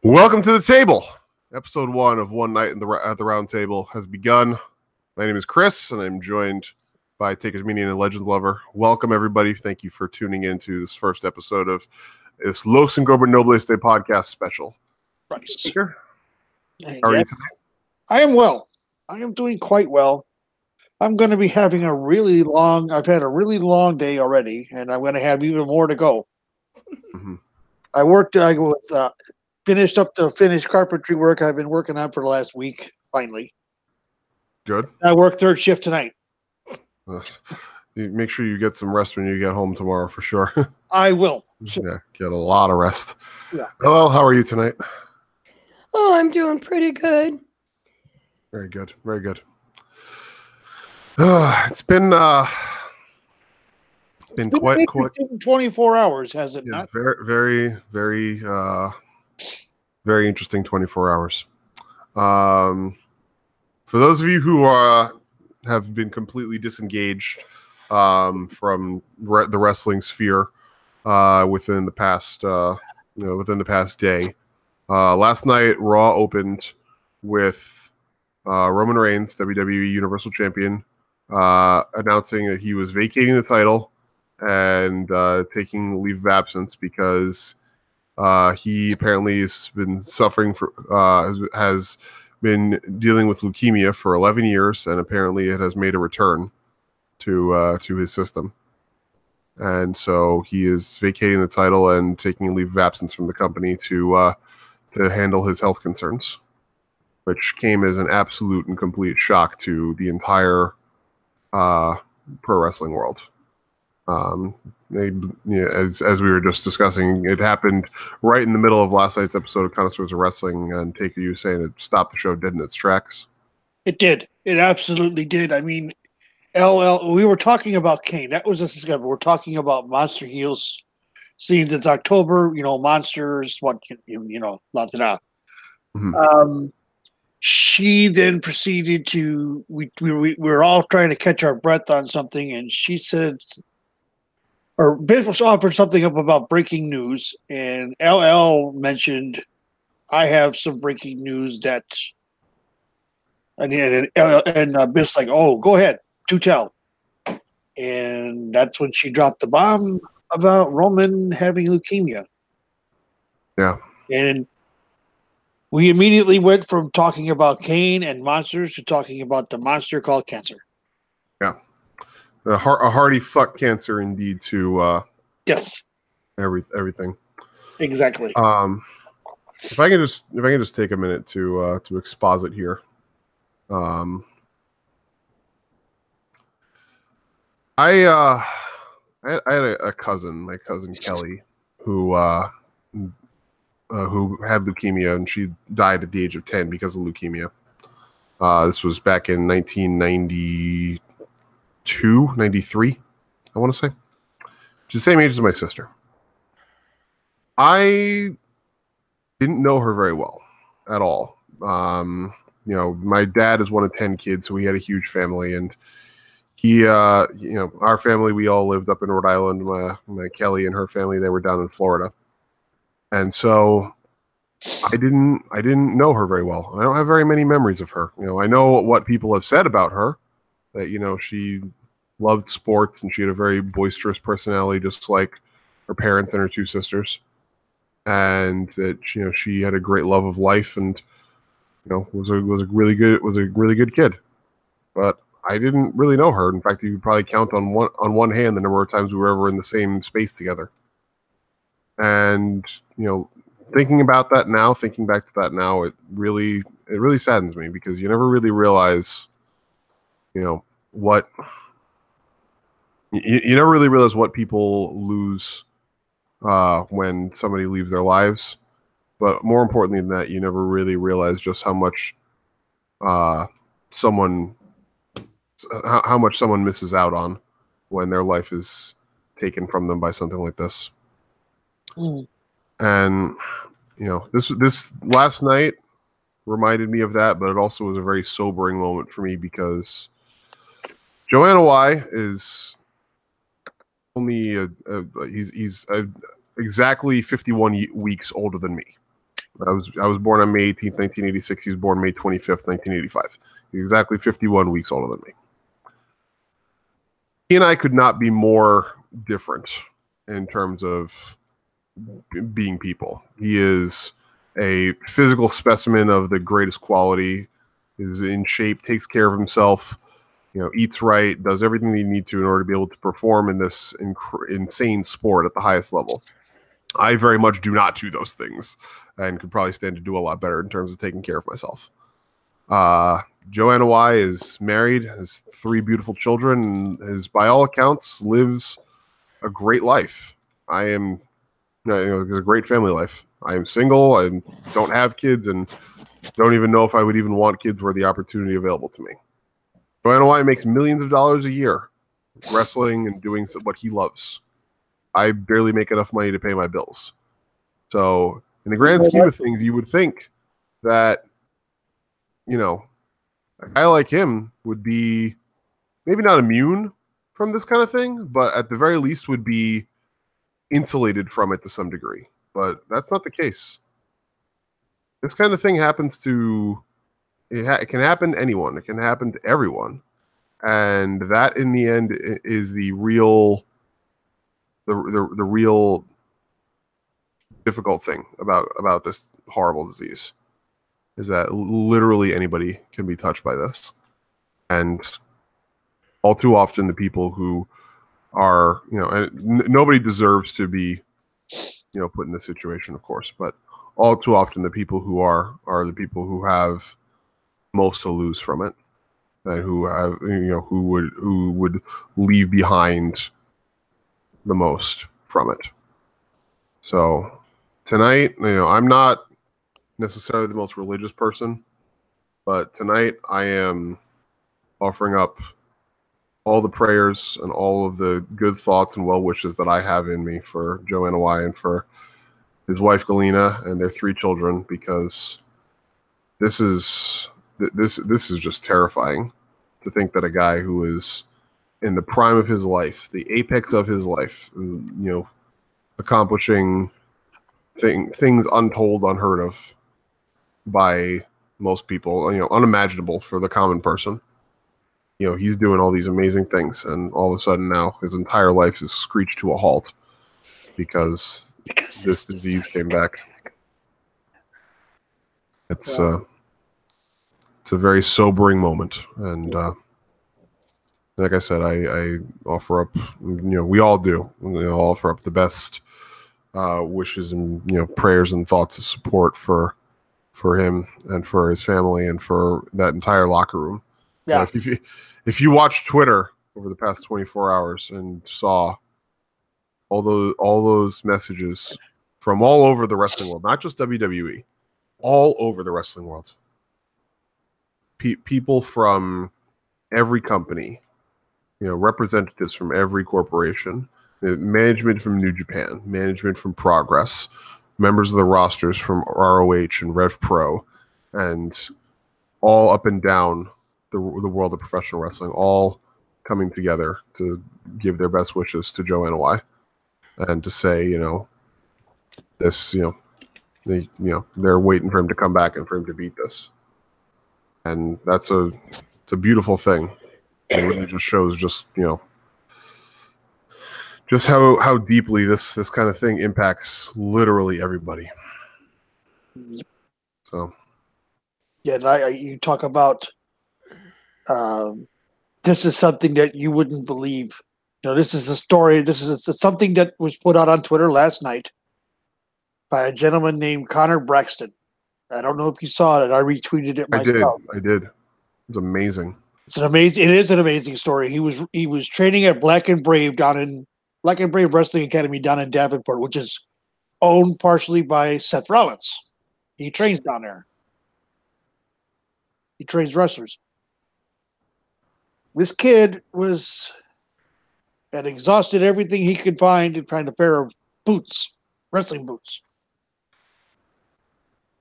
Welcome to the table. Episode 1 of One Night at the Round Table has begun. My name is Chris, and I'm joined by Takers Minion and LegendsLover. Welcome, everybody. Thank you for tuning in to this first episode of this Los Ingobernables Day podcast special. Nice. Taker, how are you tonight? I am well. I am doing quite well. I'm going to be having I've had a really long day already, and I'm going to have even more to go. Mm-hmm. I finished up the finished carpentry work I've been working on for the last week, finally. Good. I work third shift tonight. Make sure you get some rest when you get home tomorrow, for sure. I will. Yeah, get a lot of rest. Yeah. Hello, how are you tonight? Oh, I'm doing pretty good. Very good. Very good. It's been quite 24 hours, has it not? Very, very interesting 24 hours. For those of you who have been completely disengaged from the wrestling sphere within the past day, last night Raw opened with Roman Reigns, WWE Universal Champion, announcing that he was vacating the title and taking leave of absence because he apparently has been suffering has been dealing with leukemia for 11 years, and apparently it has made a return to his system. And so he is vacating the title and taking a leave of absence from the company to handle his health concerns, which came as an absolute and complete shock to the entire pro wrestling world. As we were just discussing, it happened right in the middle of last night's episode of Connoisseurs of Wrestling, and Taker, you saying it stopped the show dead in its tracks. It did. It absolutely did. I mean, we were talking about Kane. That was a discovery. We're talking about Monster Heels scenes. It's October, monsters, Mm-hmm. She then proceeded to, we were all trying to catch our breath on something, and she said, or Biff was offered something up about breaking news, and LL mentioned, I have some breaking news that, and Biff's like, oh, go ahead, do tell. And that's when she dropped the bomb about Roman having leukemia. Yeah. And we immediately went from talking about Kane and monsters to talking about the monster called cancer. Yeah. A hearty fuck cancer indeed to yes, everything. Exactly. If I can just take a minute to exposit here. I had a cousin, my cousin Kelly, who had leukemia, and she died at the age of 10 because of leukemia. This was back in 1992, 93, I want to say. She's the same age as my sister. I didn't know her very well at all. My dad is one of 10 kids, so we had a huge family, and he, our family, we all lived up in Rhode Island. My Kelly and her family, they were down in Florida. And so I didn't know her very well. I don't have very many memories of her. I know what people have said about her, that, she loved sports and she had a very boisterous personality, just like her parents and her two sisters. And that, she had a great love of life and, was a really good kid. But I didn't really know her. In fact, you could probably count on one hand the number of times we were ever in the same space together. And, thinking back to that now, it really saddens me, because you never really realize, what you never really realize what people lose when somebody leaves their lives. But more importantly than that, you never really realize just how much someone misses out on when their life is taken from them by something like this. Mm. And this last night reminded me of that, but it also was a very sobering moment for me, because Joanna Y is only he's exactly 51 weeks older than me. I was born on May 18th, 1986. He was born May 25th, 1985. He's exactly 51 weeks older than me. He and I could not be more different in terms of being people. He is a physical specimen of the greatest quality, is in shape, takes care of himself, eats right, does everything that you need to in order to be able to perform in this insane sport at the highest level. I very much do not do those things and could probably stand to do a lot better in terms of taking care of myself. Joanna Y is married, has 3 beautiful children, and is, by all accounts, lives a great life. I am, it's a great family life. I am single. I don't have kids and don't even know if I would even want kids were the opportunity available to me. Joanna Y makes millions of dollars a year wrestling and doing what he loves. I barely make enough money to pay my bills. So in the grand scheme of things, you would think that, a guy like him would be maybe not immune from this kind of thing, but at the very least would be insulated from it to some degree. But that's not the case. This kind of thing happens to, it can happen to anyone. It can happen to everyone. And that in the end is the real difficult thing about this horrible disease, is that literally anybody can be touched by this. And all too often the people who are, and nobody deserves to be, put in this situation, of course, but all too often the people who are the people who have most to lose from it, and who have, who would leave behind the most from it. So tonight, I'm not necessarily the most religious person, but tonight I am offering up all the prayers and all of the good thoughts and well wishes that I have in me for Joanna Y and for his wife Galena and their 3 children, because this is just terrifying to think that a guy who is in the prime of his life, the apex of his life, accomplishing things untold, unheard of by most people, unimaginable for the common person. He's doing all these amazing things, and all of a sudden now his entire life is screeched to a halt because this disease came back. It's a very sobering moment, and like I said, I offer up, we all do, offer up the best wishes and prayers and thoughts of support for him and for his family and for that entire locker room. Yeah. If you watched Twitter over the past 24 hours and saw all those messages from all over the wrestling world, not just WWE, all over the wrestling world, people from every company, representatives from every corporation, management from New Japan, management from Progress, members of the rosters from ROH and Rev Pro, and all up and down the world of professional wrestling, all coming together to give their best wishes to Joanna Y and to say, this, they're waiting for him to come back and for him to beat this. And it's a beautiful thing. It really just shows just how deeply this kind of thing impacts literally everybody. So yeah, you talk about this is something that you wouldn't believe. This is a story. This is something that was put out on Twitter last night by a gentleman named Connor Braxton. I don't know if you saw it. I retweeted it myself. I did. It's amazing. It is an amazing story. He was training at Black and Brave Wrestling Academy down in Davenport, which is owned partially by Seth Rollins. He trains down there. He trains wrestlers. This kid had exhausted everything he could find and find a pair of boots, wrestling boots.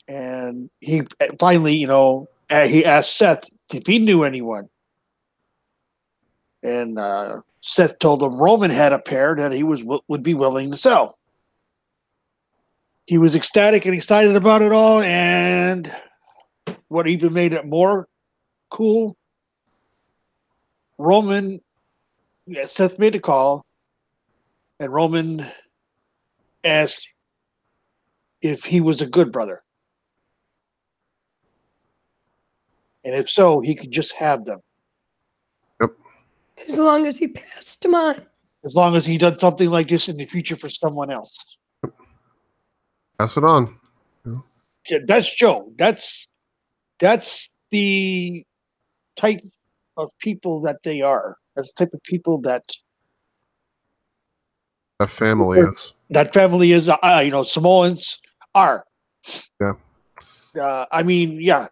And he finally, he asked Seth if he knew anyone. And Seth told him Roman had a pair that he would be willing to sell. he was ecstatic and excited about it all. And what even made it more cool, Seth made a call, and Roman asked if he was a good brother. And if so, he could just have them. Yep. As long as he passed them on. As long as he done something like this in the future for someone else. Pass it on. Yeah, that's Joe. That's the type of people that they are. That's the type of people that family is. That family is. Samoans are. Yeah. I mean, yeah.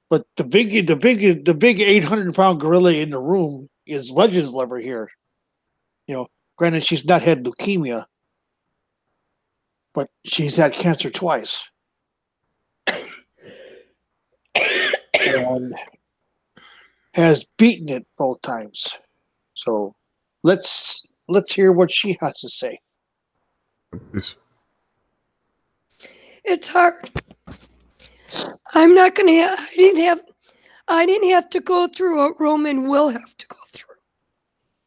But the big 800-pound gorilla in the room is LegendsLover here. Granted, she's not had leukemia, but she's had cancer twice. And has beaten it both times. So let's hear what she has to say. Yes. It's hard. I'm not gonna. I didn't have to go through what Roman will have to go through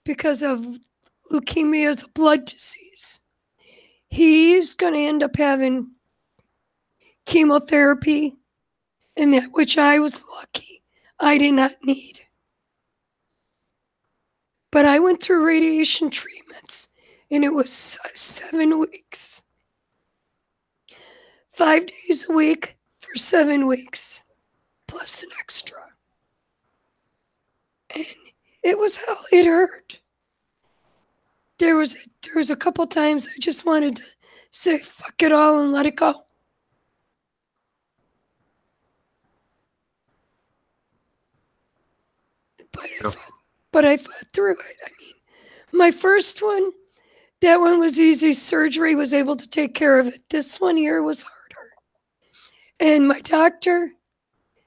because of leukemia is a blood disease. He's gonna end up having chemotherapy, and that which I was lucky I did not need. But I went through radiation treatments, and it was 7 weeks. 5 days a week for 7 weeks, plus an extra. And it was hell. It hurt. There was a couple times I just wanted to say fuck it all and let it go. But I fought through it. I mean, my first one, that one was easy. Surgery was able to take care of it. This one here was harder. And my doctor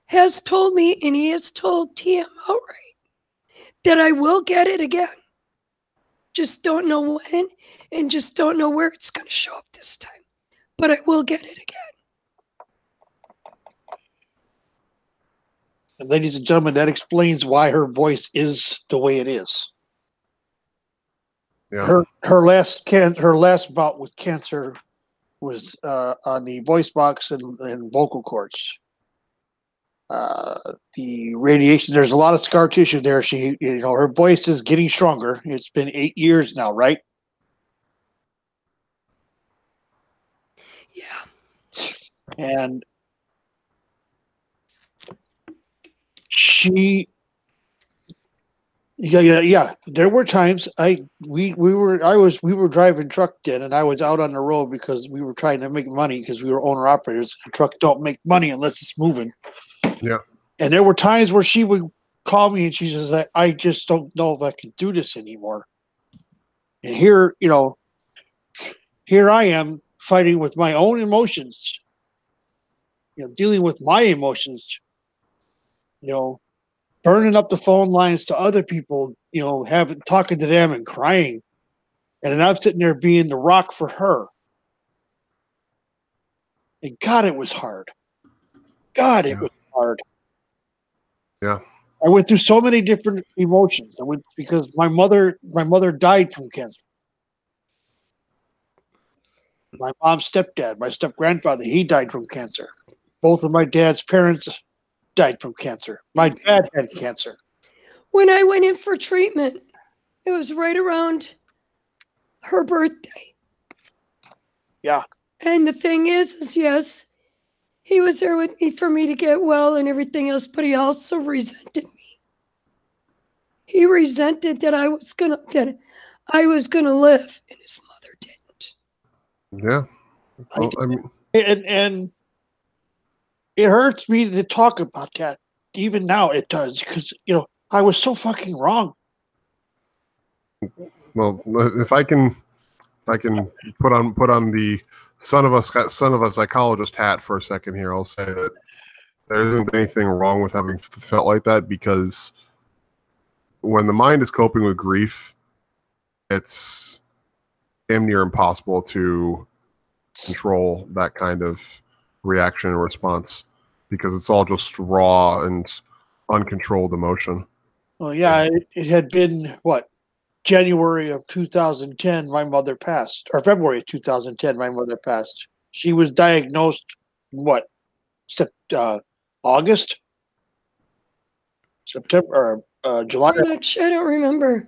has told me, and he has told TM outright, that I will get it again. Just don't know when, and just don't know where it's going to show up this time. But I will get it again. And ladies and gentlemen, that explains why her voice is the way it is. Yeah. Her last bout with cancer was on the voice box and vocal cords. The radiation, there's a lot of scar tissue there. Her voice is getting stronger. It's been 8 years now, right? Yeah. And she, yeah. There were times we were driving truck then, and I was out on the road because we were trying to make money because we were owner operators. The truck don't make money unless it's moving. Yeah. And there were times where she would call me and she says, I just don't know if I can do this anymore. And here I am fighting with my own emotions, dealing with my emotions, burning up the phone lines to other people, talking to them and crying. And then I'm sitting there being the rock for her. And God, it was hard. It was hard. Yeah. I went through so many different emotions. Because my mother died from cancer. My mom's stepdad, my step-grandfather, he died from cancer. Both of my dad's parents died from cancer. My dad had cancer. When I went in for treatment, it was right around her birthday. Yeah. And the thing is yes, he was there with me for me to get well and everything else, but he also resented me. He resented that I was gonna live, and his mother didn't. Yeah. Well, I mean, and it hurts me to talk about that. Even now it does, because I was so fucking wrong. Well, if I can put on the son of a psychologist hat for a second here, I'll say that there isn't anything wrong with having felt like that, because when the mind is coping with grief, it's damn near impossible to control that kind of reaction and response because it's all just raw and uncontrolled emotion. Well, yeah, it had been what, January of 2010, my mother passed, or February of 2010, my mother passed. She was diagnosed what, August, September, or July. I don't remember.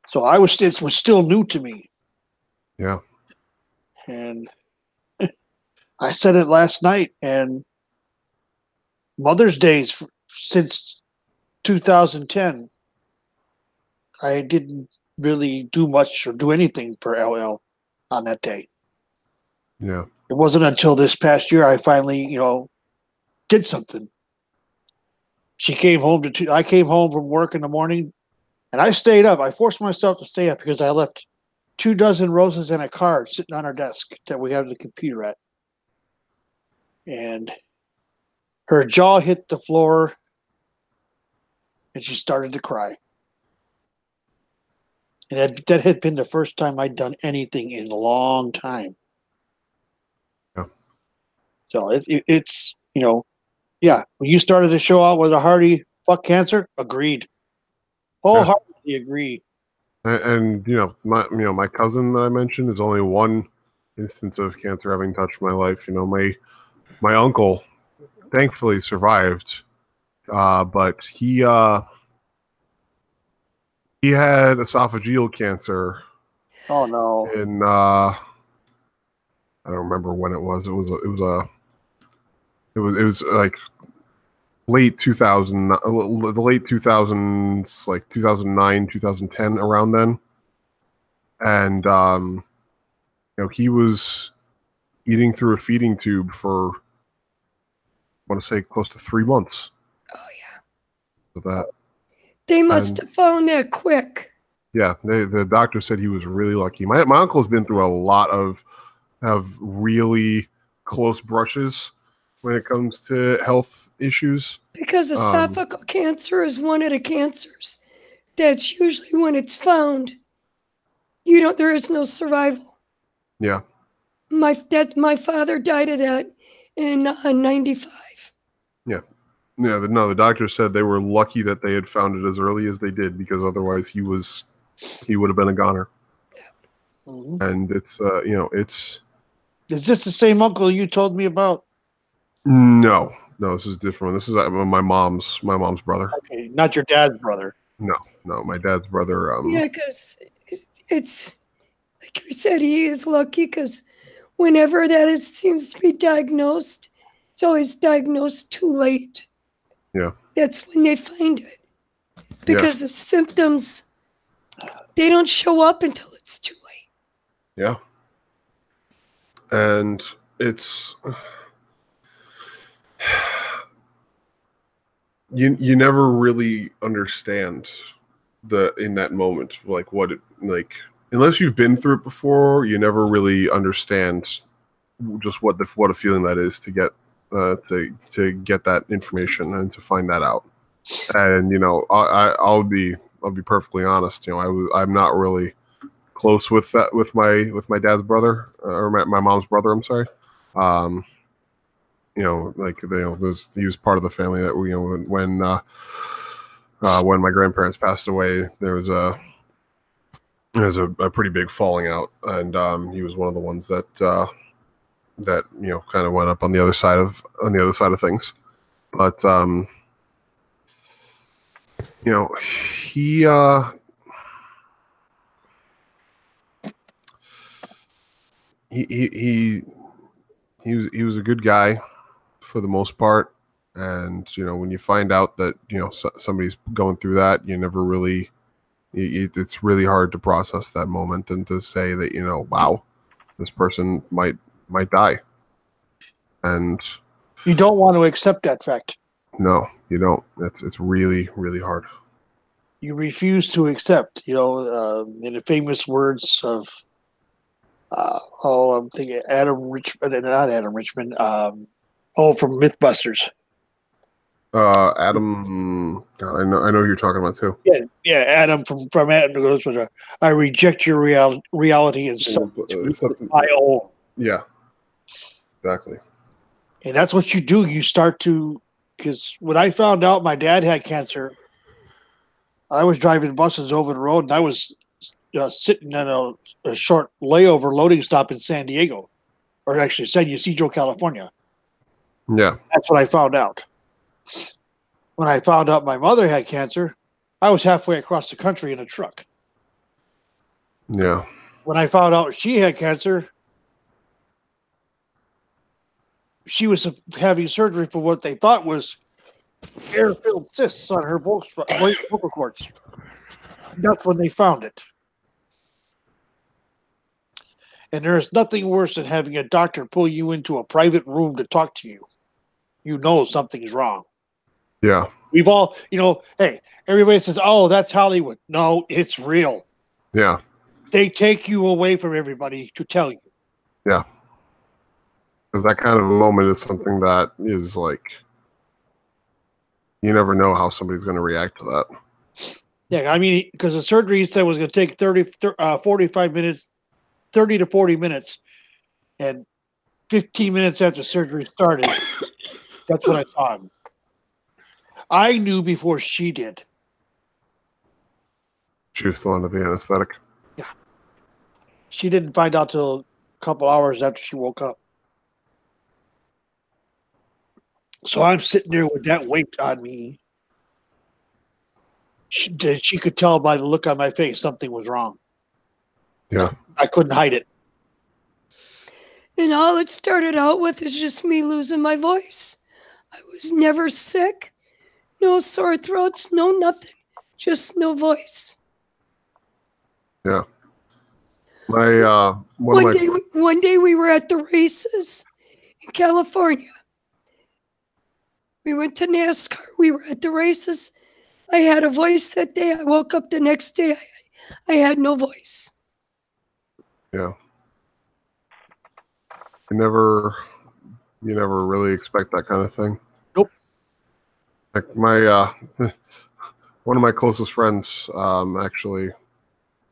So it was still new to me. Yeah. And I said it last night, and Mother's Days since 2010, I didn't really do much or do anything for LL on that day. Yeah. It wasn't until this past year I finally, did something. She came home I came home from work in the morning, and I stayed up. I forced myself to stay up because I left 24 roses and a card sitting on our desk that we have the computer at. And her jaw hit the floor, and she started to cry. And that had been the first time I'd done anything in a long time. Yeah. So it's yeah. When you started the show out with a hearty "fuck cancer," agreed. Wholeheartedly agree. And my cousin that I mentioned is only one instance of cancer having touched my life. My uncle thankfully survived, but he had esophageal cancer. Oh no! In I don't remember when it was. It was like late 2000, the late 2000s, like 2009, 2010, around then. And he was eating through a feeding tube for, I want to say, close to 3 months. Oh yeah. With that. They must have found that quick. Yeah, the doctor said he was really lucky. My uncle's been through a lot of really close brushes when it comes to health issues. Because esophageal cancer is one of the cancers that's usually when it's found, there is no survival. Yeah. My father died of that in 95. Yeah. Yeah, the doctor said they were lucky that they had found it as early as they did, because otherwise he would have been a goner. Mm-hmm. And it's Is this the same uncle you told me about? No, this is different. This is my mom's brother. Okay, not your dad's brother. No, my dad's brother. Yeah, because it's like we said, he is lucky because whenever that seems to be diagnosed, it's always diagnosed too late. Yeah. That's when they find it. Because the symptoms, they don't show up until it's too late. Yeah. And it's you never really understand in that moment, like what it, like, unless you've been through it before, you never really understand just what a feeling that is to get to get that information and to find that out. And I'll be perfectly honest. I'm not really close with my dad's brother, or my mom's brother. I'm sorry. He was part of the family that when my grandparents passed away, there was a pretty big falling out, and he was one of the ones that kind of went up on the other side of things. But he was a good guy for the most part. And when you find out that somebody's going through that, you never really, it's really hard to process that moment and to say that wow, this person might die. And you don't want to accept that fact. No, you don't. It's really, really hard. You refuse to accept. In the famous words of I'm thinking Adam Richmond, not Adam Richmond. From Mythbusters. Adam. God, I know who you're talking about too. Yeah, Adam from Adam goes with a, I reject your reality and I own. Yeah, exactly. And that's what you do. You start to, because when I found out my dad had cancer, I was driving buses over the road and I was sitting at a short layover loading stop in San Diego, or actually San Ysidro, California. Yeah. That's what I found out. When I found out my mother had cancer, I was halfway across the country in a truck. Yeah. When I found out she had cancer, she was having surgery for what they thought was air-filled cysts on her vocal cords. That's when they found it. And there is nothing worse than having a doctor pull you into a private room to talk to you. You know something's wrong. Yeah. We've all, hey, everybody says, oh, that's Hollywood. No, it's real. Yeah. They take you away from everybody to tell you. Yeah. Because that kind of a moment is something that is like, you never know how somebody's going to react to that. Yeah, I mean, because the surgery he said was going to take 45 minutes, 30 to 40 minutes. And 15 minutes after surgery started, that's when I saw him. I knew before she did. She was still under the anesthetic. Yeah. She didn't find out till a couple hours after she woke up. So I'm sitting there with that weight on me. She could tell by the look on my face something was wrong. Yeah. I couldn't hide it. And all it started out with is just me losing my voice. I was never sick. No sore throats, no nothing. Just no voice. Yeah. One day we were at the races in California. We went to NASCAR. We were at the races. I had a voice that day. I woke up the next day. I had no voice. Yeah. You never really expect that kind of thing. Nope. Like my one of my closest friends actually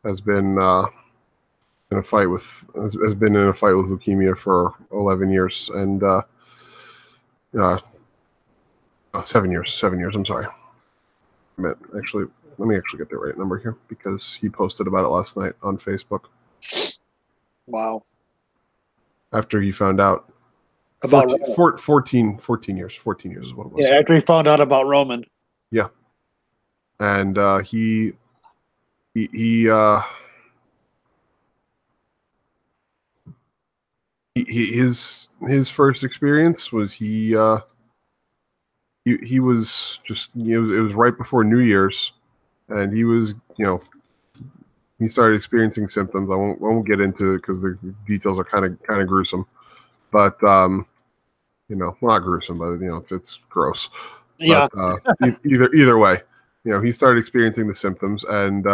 has been in a fight with leukemia for 11 years and 7 years. 7 years. I'm sorry. Actually, let me actually get the right number here because he posted about it last night on Facebook. Wow. After he found out about 14 years. 14 years is what it was. Yeah, after he found out about Roman. Yeah. And his first experience was he was just it was right before New Year's, and he was he started experiencing symptoms. I won't get into it because the details are kind of gruesome, but not gruesome, but it's gross. Yeah. But either way, he started experiencing the symptoms, and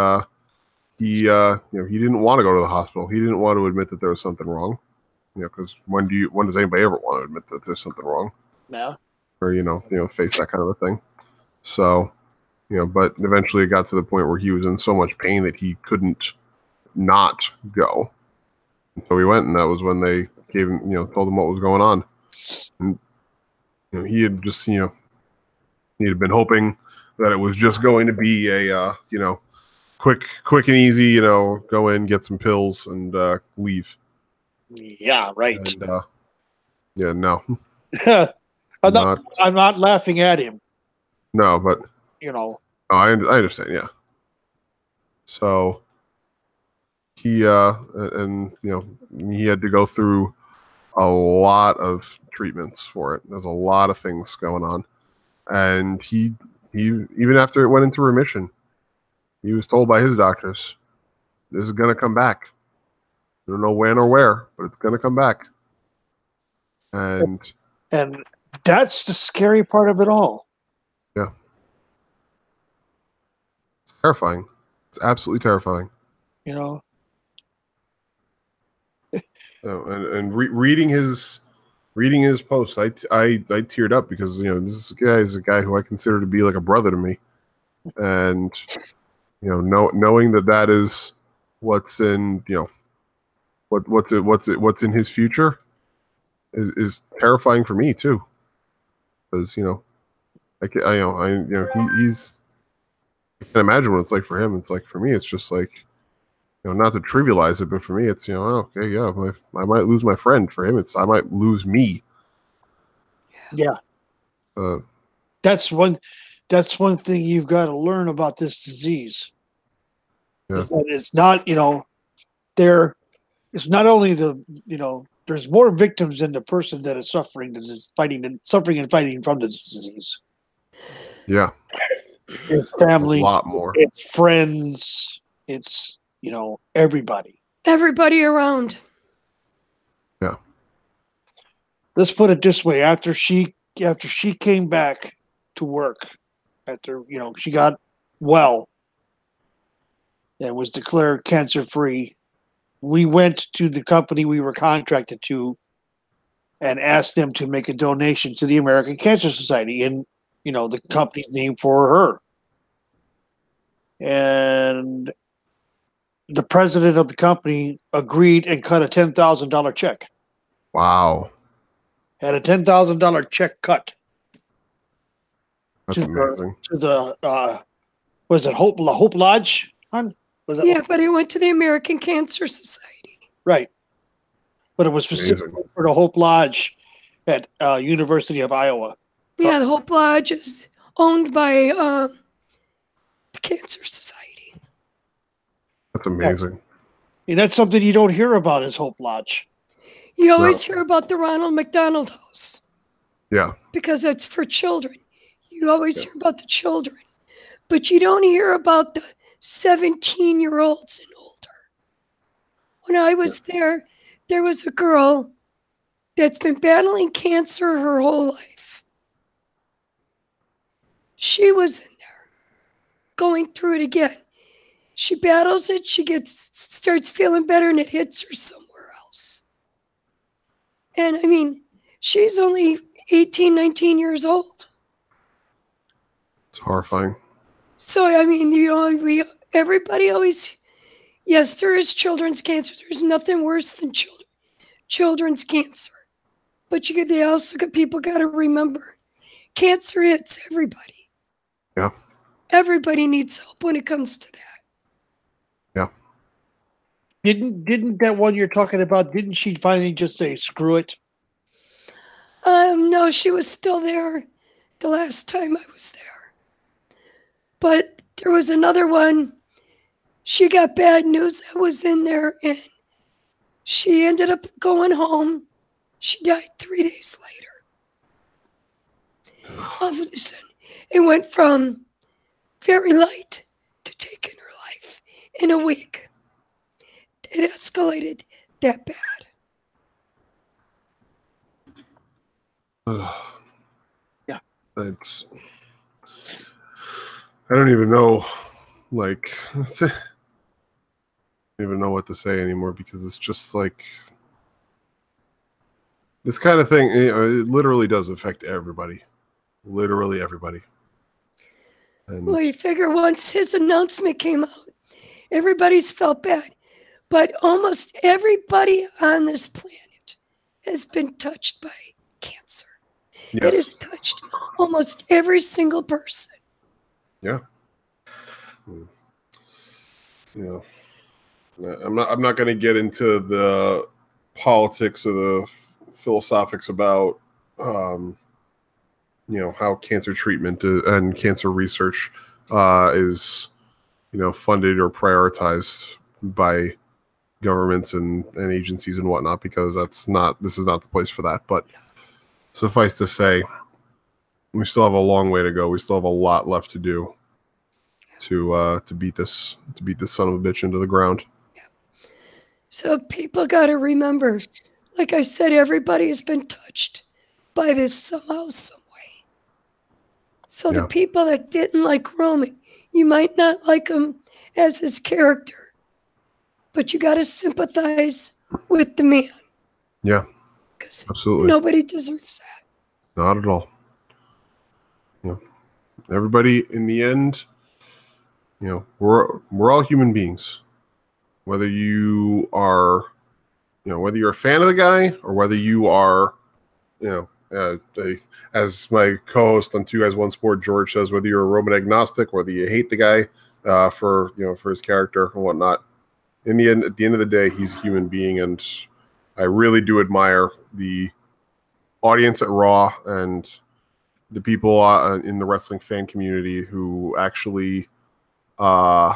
he didn't want to go to the hospital. He didn't want to admit that there was something wrong. Because when does anybody ever want to admit that there's something wrong? Yeah. Or face that kind of a thing. So, but eventually it got to the point where he was in so much pain that he couldn't not go. So he went, and that was when they gave him, told him what was going on. And he had just, he had been hoping that it was just going to be a, quick and easy, go in, get some pills, and leave. Yeah, right. And, yeah, no. I'm not laughing at him. No, but I understand. Yeah. So he and he had to go through a lot of treatments for it. There's a lot of things going on, and he even after it went into remission, he was told by his doctors, "This is going to come back. I don't know when or where, but it's going to come back." And that's the scary part of it all. Yeah. It's terrifying. It's absolutely terrifying. And reading his reading his post, I teared up because this guy is a guy who I consider to be like a brother to me, and knowing that is what's in what's in his future is terrifying for me too, because he's I can imagine what it's like for him. It's like for me, it's just like not to trivialize it, but for me, it's okay, yeah, I might lose my friend. For him, it's I might lose me. Yeah. That's one thing you've got to learn about this disease. Yeah. Is that it's not, it's not only there's more victims than the person that is suffering and fighting from the disease. Yeah. It's family, a lot more. It's friends, it's everybody. Everybody around. Yeah. Let's put it this way: after she came back to work, after she got well and was declared cancer free, we went to the company we were contracted to and asked them to make a donation to the American Cancer Society in the company's name for her. And the president of the company agreed and cut a $10,000 check. Wow. Had a $10,000 check cut. That's amazing. To the was it Hope Lodge? Yeah, but it went to the American Cancer Society. Right. But it was specifically for the Hope Lodge at University of Iowa. Yeah, the Hope Lodge is owned by the Cancer Society. That's amazing. And that's something you don't hear about is Hope Lodge. You always hear about the Ronald McDonald House. Yeah. Because it's for children. You always hear about the children. But you don't hear about the 17-year-olds and older. When I was there was a girl that's been battling cancer her whole life. She was in there going through it again. She battles it, she starts feeling better, and it hits her somewhere else. And I mean, she's only 18, 19 years old. It's horrifying. So, I mean, everybody always, yes, there is children's cancer. There's nothing worse than children's cancer. But people got to remember, cancer hits everybody. Yeah. Everybody needs help when it comes to that. Yeah. Didn't that one you're talking about, didn't she finally just say, screw it? No, she was still there the last time I was there. But there was another one. She got bad news that was in there, and she ended up going home. She died 3 days later. All of a sudden, it went from very light to taking her life in a week. It escalated that bad. Yeah. I don't even know, I don't even know what to say anymore, because it's just like this kind of thing. It literally does affect everybody, literally everybody. And well, you figure once his announcement came out, everybody's felt bad, but almost everybody on this planet has been touched by cancer. yes. It has touched almost every single person. Yeah. I'm not going to get into the politics or the philosophics about how cancer treatment and cancer research is funded or prioritized by governments and agencies and whatnot, because this is not the place for that. But suffice to say, we still have a long way to go. We still have a lot left to do to beat this son of a bitch into the ground. So people got to remember, like I said, everybody has been touched by this somehow, some way. So the people that didn't like Roman, you might not like him as his character, but you got to sympathize with the man. Yeah. because Absolutely. nobody deserves that. Not at all. Everybody in the end, we're all human beings. Whether you are, whether you're a fan of the guy or whether you are, as my co-host on Two Guys One Sport, George says, whether you're a Roman agnostic, whether you hate the guy for his character and whatnot. In the end, at the end of the day, he's a human being, and I really do admire the audience at Raw and the people in the wrestling fan community who actually, came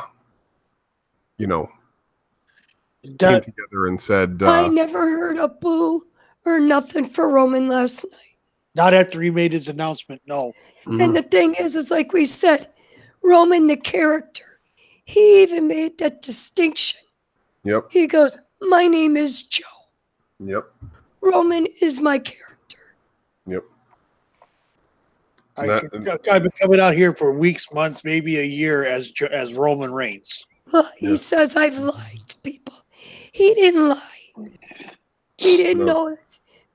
together and said, I never heard a boo or nothing for Roman last night. Not after he made his announcement, no. Mm-hmm. And the thing is like we said, Roman, the character, he even made that distinction. Yep. He goes, my name is Joe. Yep. Roman is my character. Yep. I've been coming out here for weeks, months, maybe a year as Roman Reigns. Well, he says I've lied to people. He didn't lie. He didn't know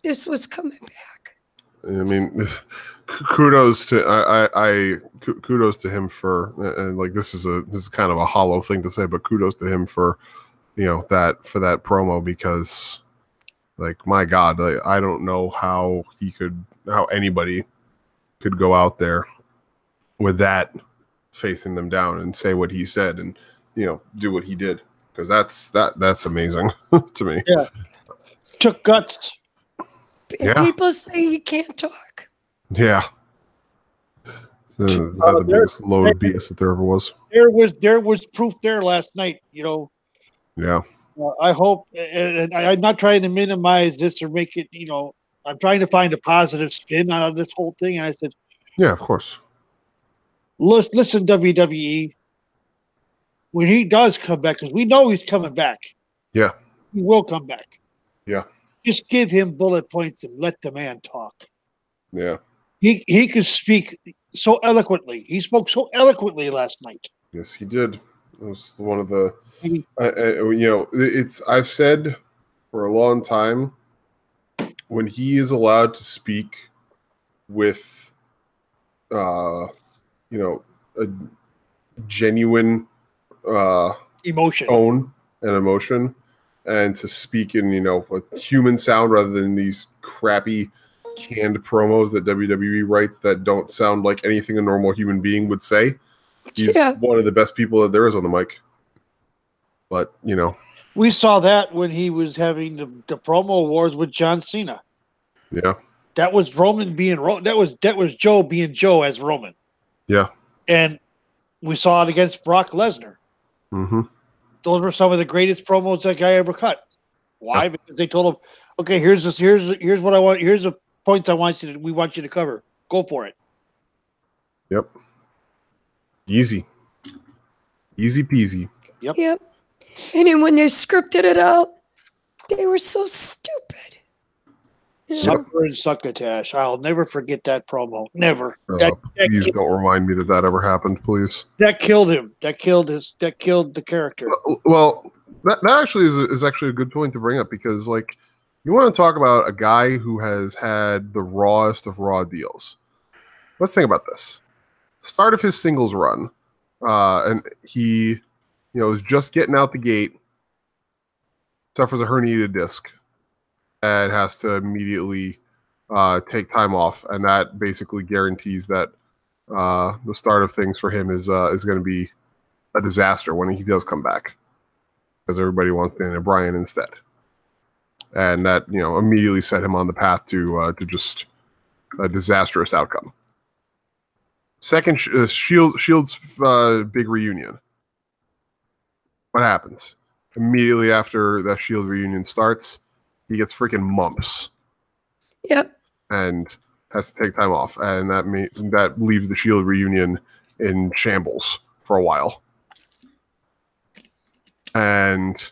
this was coming back. I mean, kudos to kudos to him for, and like this is kind of a hollow thing to say, but kudos to him for that promo, because like, my God, I don't know how anybody could go out there with that, facing them down and say what he said and do what he did, because that's amazing to me. Yeah, took guts. And people say he can't talk. Yeah. The biggest load of BS that there ever was. There was proof there last night. Yeah. I hope, and I'm not trying to minimize this or make it. I'm trying to find a positive spin out of this whole thing. And I said, yeah, of course. Listen, WWE, when he does come back, because we know he's coming back. Yeah. He will come back. Yeah. Just give him bullet points and let the man talk. Yeah. He could speak so eloquently. He spoke so eloquently last night. Yes, he did. It was one of the, I've said for a long time, when he is allowed to speak with, a genuine emotion, tone and emotion, and to speak in, a human sound rather than these crappy canned promos that WWE writes that don't sound like anything a normal human being would say. He's one of the best people that there is on the mic. But, we saw that when he was having the promo wars with John Cena. Yeah. That was Roman being that was Joe being Joe as Roman. Yeah. And we saw it against Brock Lesnar. Mm-hmm. Those were some of the greatest promos that guy ever cut. Why? Yep. Because they told him, okay, here's what I want, here's the points we want you to cover. Go for it. Yep. Easy peasy. Yep. And then when they scripted it out, they were so stupid. Supper and succotash. I'll never forget that promo. Never. Please don't remind me that ever happened, please. That killed him. That killed the character. Well, that actually is actually a good point to bring up, because like, you want to talk about a guy who has had the rawest of raw deals. Let's think about this. Start of his singles run, and he, was just getting out the gate, suffers a herniated disc, and has to immediately take time off, and that basically guarantees that the start of things for him is going to be a disaster when he does come back, because everybody wants Daniel Bryan instead, and that immediately set him on the path to just a disastrous outcome. Second, Shield's big reunion. What happens immediately after that Shield reunion starts? He gets freaking mumps. Yep. And has to take time off, and that leaves the Shield reunion in shambles for a while. And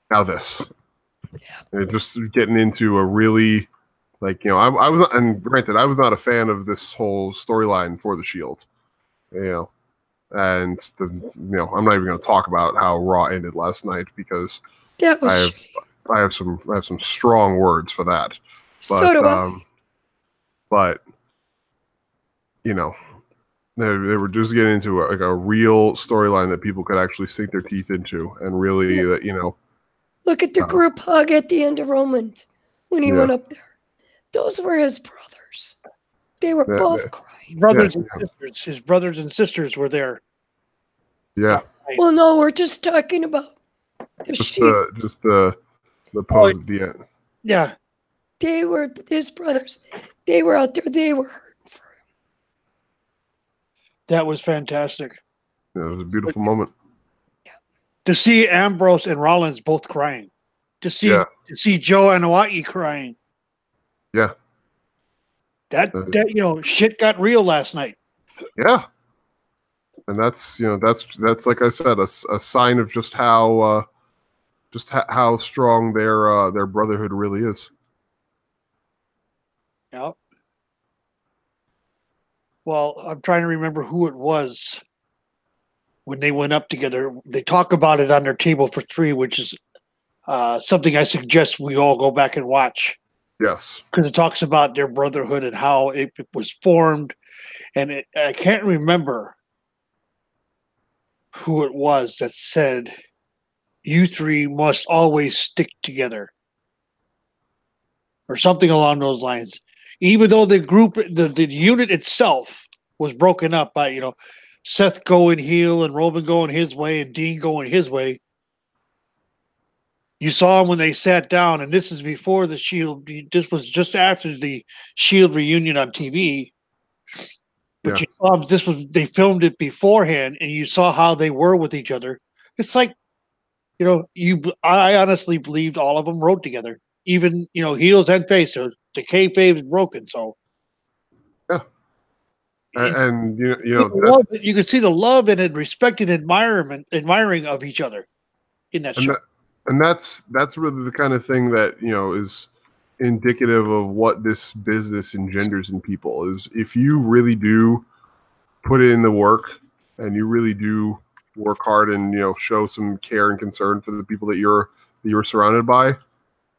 now this. Yeah. Just getting into a really, like, I was not, and granted, I was not a fan of this whole storyline for the Shield. And I'm not even going to talk about how Raw ended last night, because that was shitty. I have some strong words for that. But, So do I. But you know, they were just getting into a real storyline that people could actually sink their teeth into, and really, Look at the group hug at the end of Romans when he went up there. Those were his brothers. They were both crying. Brothers and sisters. His brothers and sisters were there. Yeah. Well, no, we're just talking about the the pose at the end. Yeah. They were his brothers. They were out there. They were hurting for him. That was fantastic. Yeah, it was a beautiful moment. To see Ambrose and Rollins both crying. To see Joe and Hawaii crying. Yeah. That shit got real last night. Yeah. And that's like I said, a sign of just how strong their brotherhood really is. Yep. Well, I'm trying to remember who it was when they went up together. They talk about it on their table for three, which is something I suggest we all go back and watch. Yes. Because it talks about their brotherhood and how it was formed. And I can't remember who it was that said, you three must always stick together. Or something along those lines. Even though the group, the unit itself was broken up by, Seth going heel and Roman going his way and Dean going his way. You saw them when they sat down, and this is before the Shield. This was just after the Shield reunion on TV. But you saw they filmed it beforehand, and you saw how they were with each other. It's like, I honestly believed all of them rode together, even heels and face. So the kayfabe is broken. So and you could see the love and respect and admiring of each other in that show. And that's really the kind of thing that is indicative of what this business engenders in people. Is if you really do put in the work and you really do work hard and show some care and concern for the people that you're surrounded by,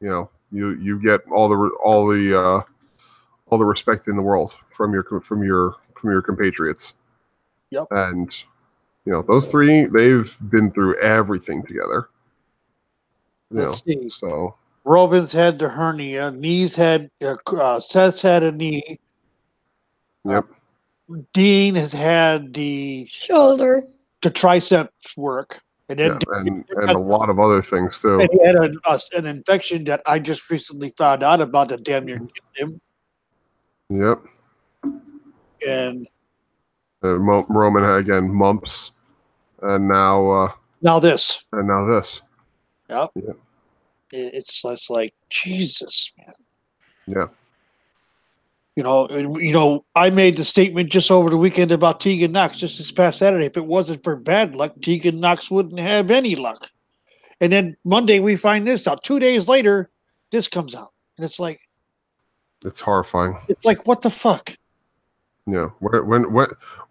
you get all the respect in the world from your compatriots. Yep. And those three, they've been through everything together. Let's see. So Roman's had the hernia. Seth's had a knee. Yep. Dean has had the shoulder, the triceps work, and then and a lot of other things too. And he had an infection that I just recently found out about that damn near killed him. Yep. And Roman had again mumps, and now this. Yep. It's like Jesus, man. Yeah. I made the statement just over the weekend about Tegan Knox just this past Saturday. If it wasn't for bad luck, Tegan Knox wouldn't have any luck. And then Monday we find this out. 2 days later, this comes out, and it's like, it's horrifying. It's like, what the fuck? Yeah.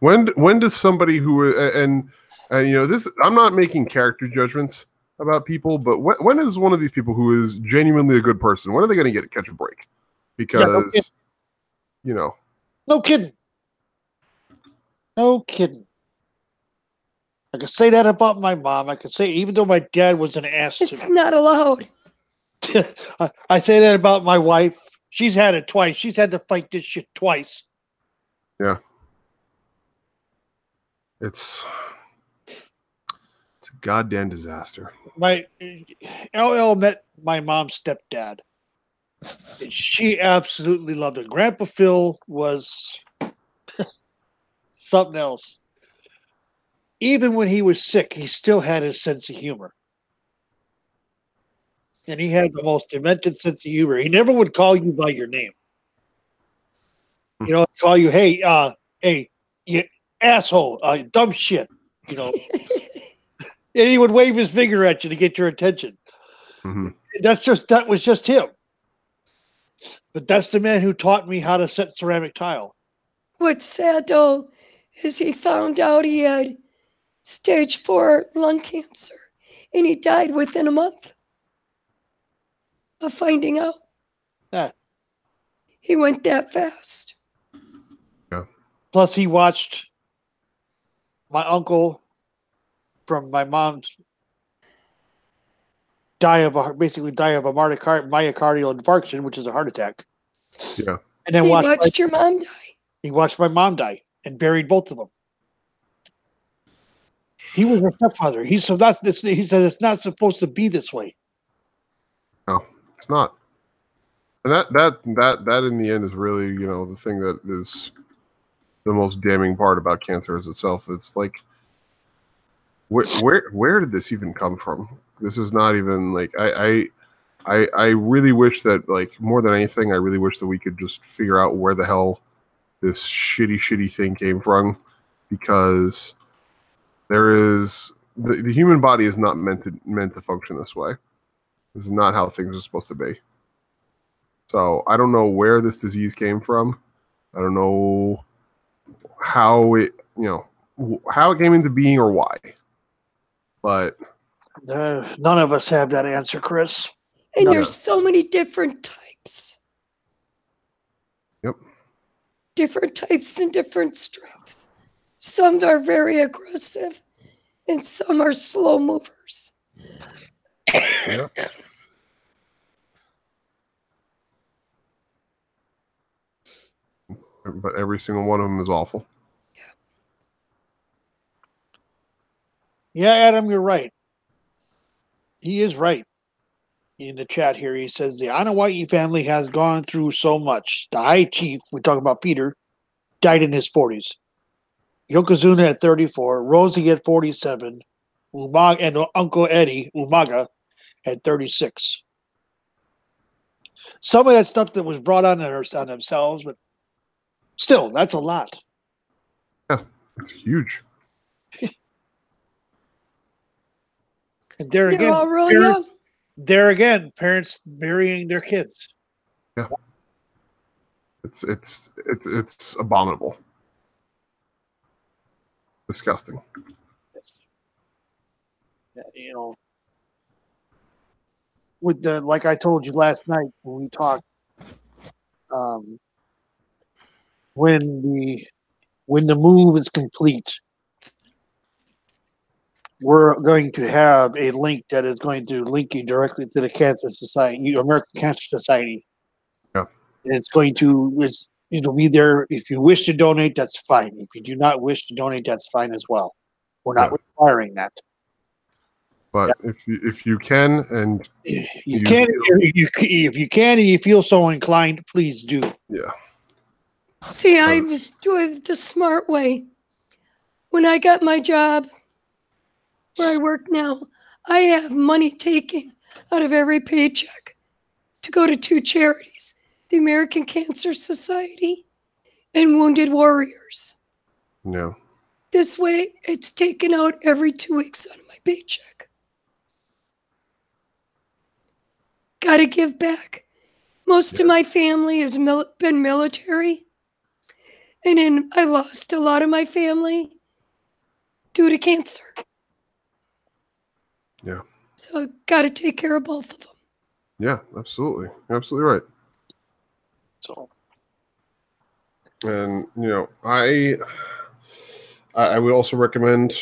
When does somebody who and this, I'm not making character judgments about people, but when is one of these people who is genuinely a good person, when are they going to catch a break? Because no kidding. I could say that about my mom. I could say, even though my dad was an ass. It's not allowed. I say that about my wife. She's had it twice. She's had to fight this shit twice. Yeah. It's a goddamn disaster. My LL met my mom's stepdad. And she absolutely loved it. Grandpa Phil was something else. Even when he was sick, he still had his sense of humor. And he had the most demented sense of humor. He never would call you by your name. Call you, hey, you asshole, dumb shit, And he would wave his finger at you to get your attention. Mm-hmm. That was just him. But that's the man who taught me how to set ceramic tile. What's sad, though, is he found out he had stage 4 lung cancer, and he died within a month. of finding out. Yeah. He went that fast. Yeah. Plus, he watched my uncle from my mom's basically die of a myocardial infarction, which is a heart attack. Yeah. And then He watched your mom die. He watched my mom die and buried both of them. He was her stepfather. He said it's not supposed to be this way. No, it's not. And that in the end is really, you know, the thing that is the most damning part about cancer is itself. It's like, where did this even come from? This is not even like I really wish that, like, more than anything, I really wish that we could just figure out where the hell this shitty thing came from, because there is the human body is not meant to function this way. This is not how things are supposed to be. So I don't know where this disease came from. I don't know how it came into being or why. But none of us have that answer, Chris. And there's so many different types. Yep. Different types and different strengths. Some are very aggressive, and some are slow movers. Yep. But every single one of them is awful. Yeah, Adam, you're right. He is right. In the chat here, he says the Anawahi family has gone through so much. The high chief, we talk about Peter, died in his 40s. Yokozuna at 34, Rosie at 47, Umaga and Uncle Eddie, Umaga, at 36. Some of that stuff that was brought on themselves, but still, that's a lot. Yeah, it's huge. And there They're again, all real young. There again, parents burying their kids. Yeah, it's abominable, disgusting. You know, with the, like I told you last night when we talked, when the move is complete, we're going to have a link that is going to link you directly to the Cancer Society, American Cancer Society. Yeah. And it'll be there. If you wish to donate, that's fine. If you do not wish to donate, that's fine as well. We're not requiring that. But if you can and if you can and you feel so inclined, please do. Yeah. See, I was doing it the smart way. When I got my job where I work now, I have money taken out of every paycheck to go to two charities, the American Cancer Society and Wounded Warriors. Yeah. This way, it's taken out every 2 weeks out of my paycheck. Gotta give back. Most of my family has been military, and I lost a lot of my family due to cancer. Yeah. So gotta take care of both of them. Yeah, absolutely. You're absolutely right. So, and I would also recommend,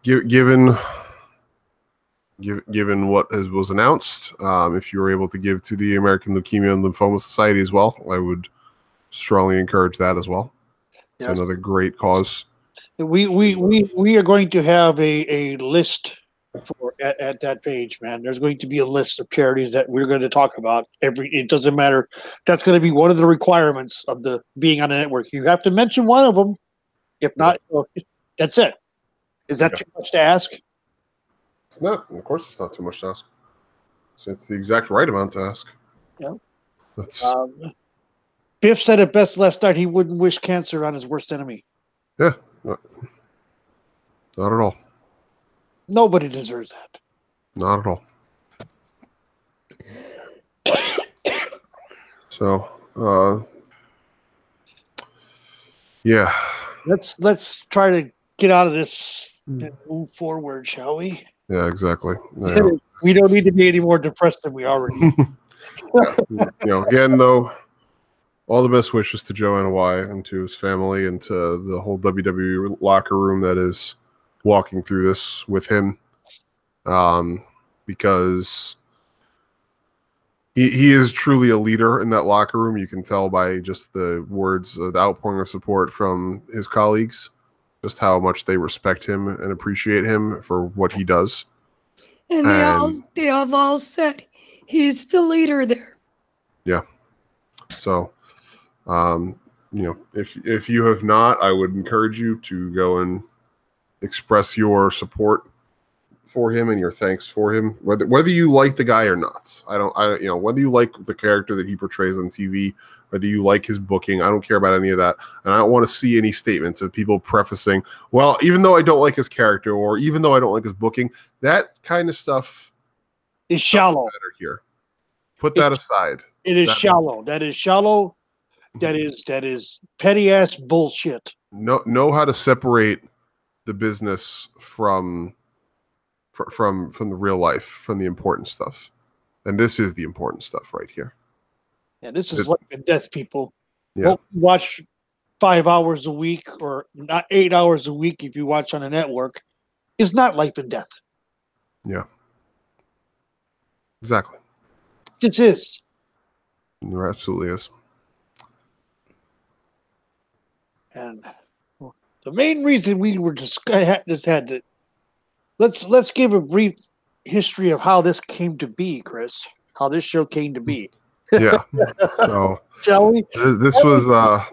given what was announced, if you were able to give to the American Leukemia and Lymphoma Society as well, I would strongly encourage that as well. It's another great cause. We are going to have a list at that page, man. There's going to be a list of charities that we're going to talk about. It doesn't matter. That's going to be one of the requirements of the being on a network. You have to mention one of them. If not, that's it. Is that too much to ask? It's not. Of course, it's not too much to ask. So it's the exact right amount to ask. Yeah. That's. Biff said it best last night. He wouldn't wish cancer on his worst enemy. Yeah. Not at all. Nobody deserves that. Not at all. So, Let's try to get out of this and move forward, shall we? Yeah, exactly. We don't need to be any more depressed than we already are. Again, though, all the best wishes to Joe Anoa'i and to his family and to the whole WWE locker room that is walking through this with him, because he is truly a leader in that locker room. You can tell by just the words, the outpouring of support from his colleagues, just how much they respect him and appreciate him for what he does. And they have all said he's the leader there. Yeah. So, if you have not, I would encourage you to go and express your support for him and your thanks for him, whether you like the guy or not. Whether you like the character that he portrays on TV, whether you like his booking, I don't care about any of that. And I don't want to see any statements of people prefacing, well, even though I don't like his character or even though I don't like his booking, that kind of stuff is shallow. Here. Put that aside. It is shallow. That is shallow. That is petty ass bullshit. Know how to separate the business from the real life, from the important stuff. And this is the important stuff right here. And this is life and death, people. Yeah. Don't watch 5 hours a week or not 8 hours a week if you watch on a network. It's not life and death. Yeah. Exactly. This is. There absolutely is. And the main reason we were let's give a brief history of how this came to be, Chris. How this show came to be. Yeah. So shall we? This was a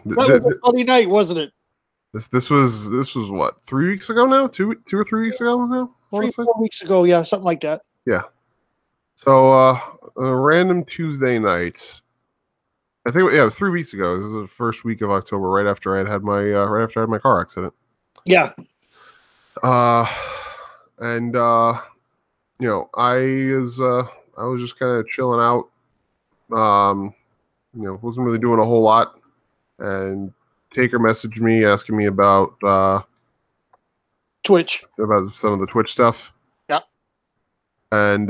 funny night, wasn't it? This was what, 3 weeks ago now? 2 or 3 weeks ago now? 4 weeks ago, yeah, something like that. Yeah. So a random Tuesday night. I think it was 3 weeks ago. This is the first week of October, right after I had my car accident. Yeah. I was just kind of chilling out. Wasn't really doing a whole lot. And Taker messaged me asking me about Twitch, about some of the Twitch stuff. Yeah. And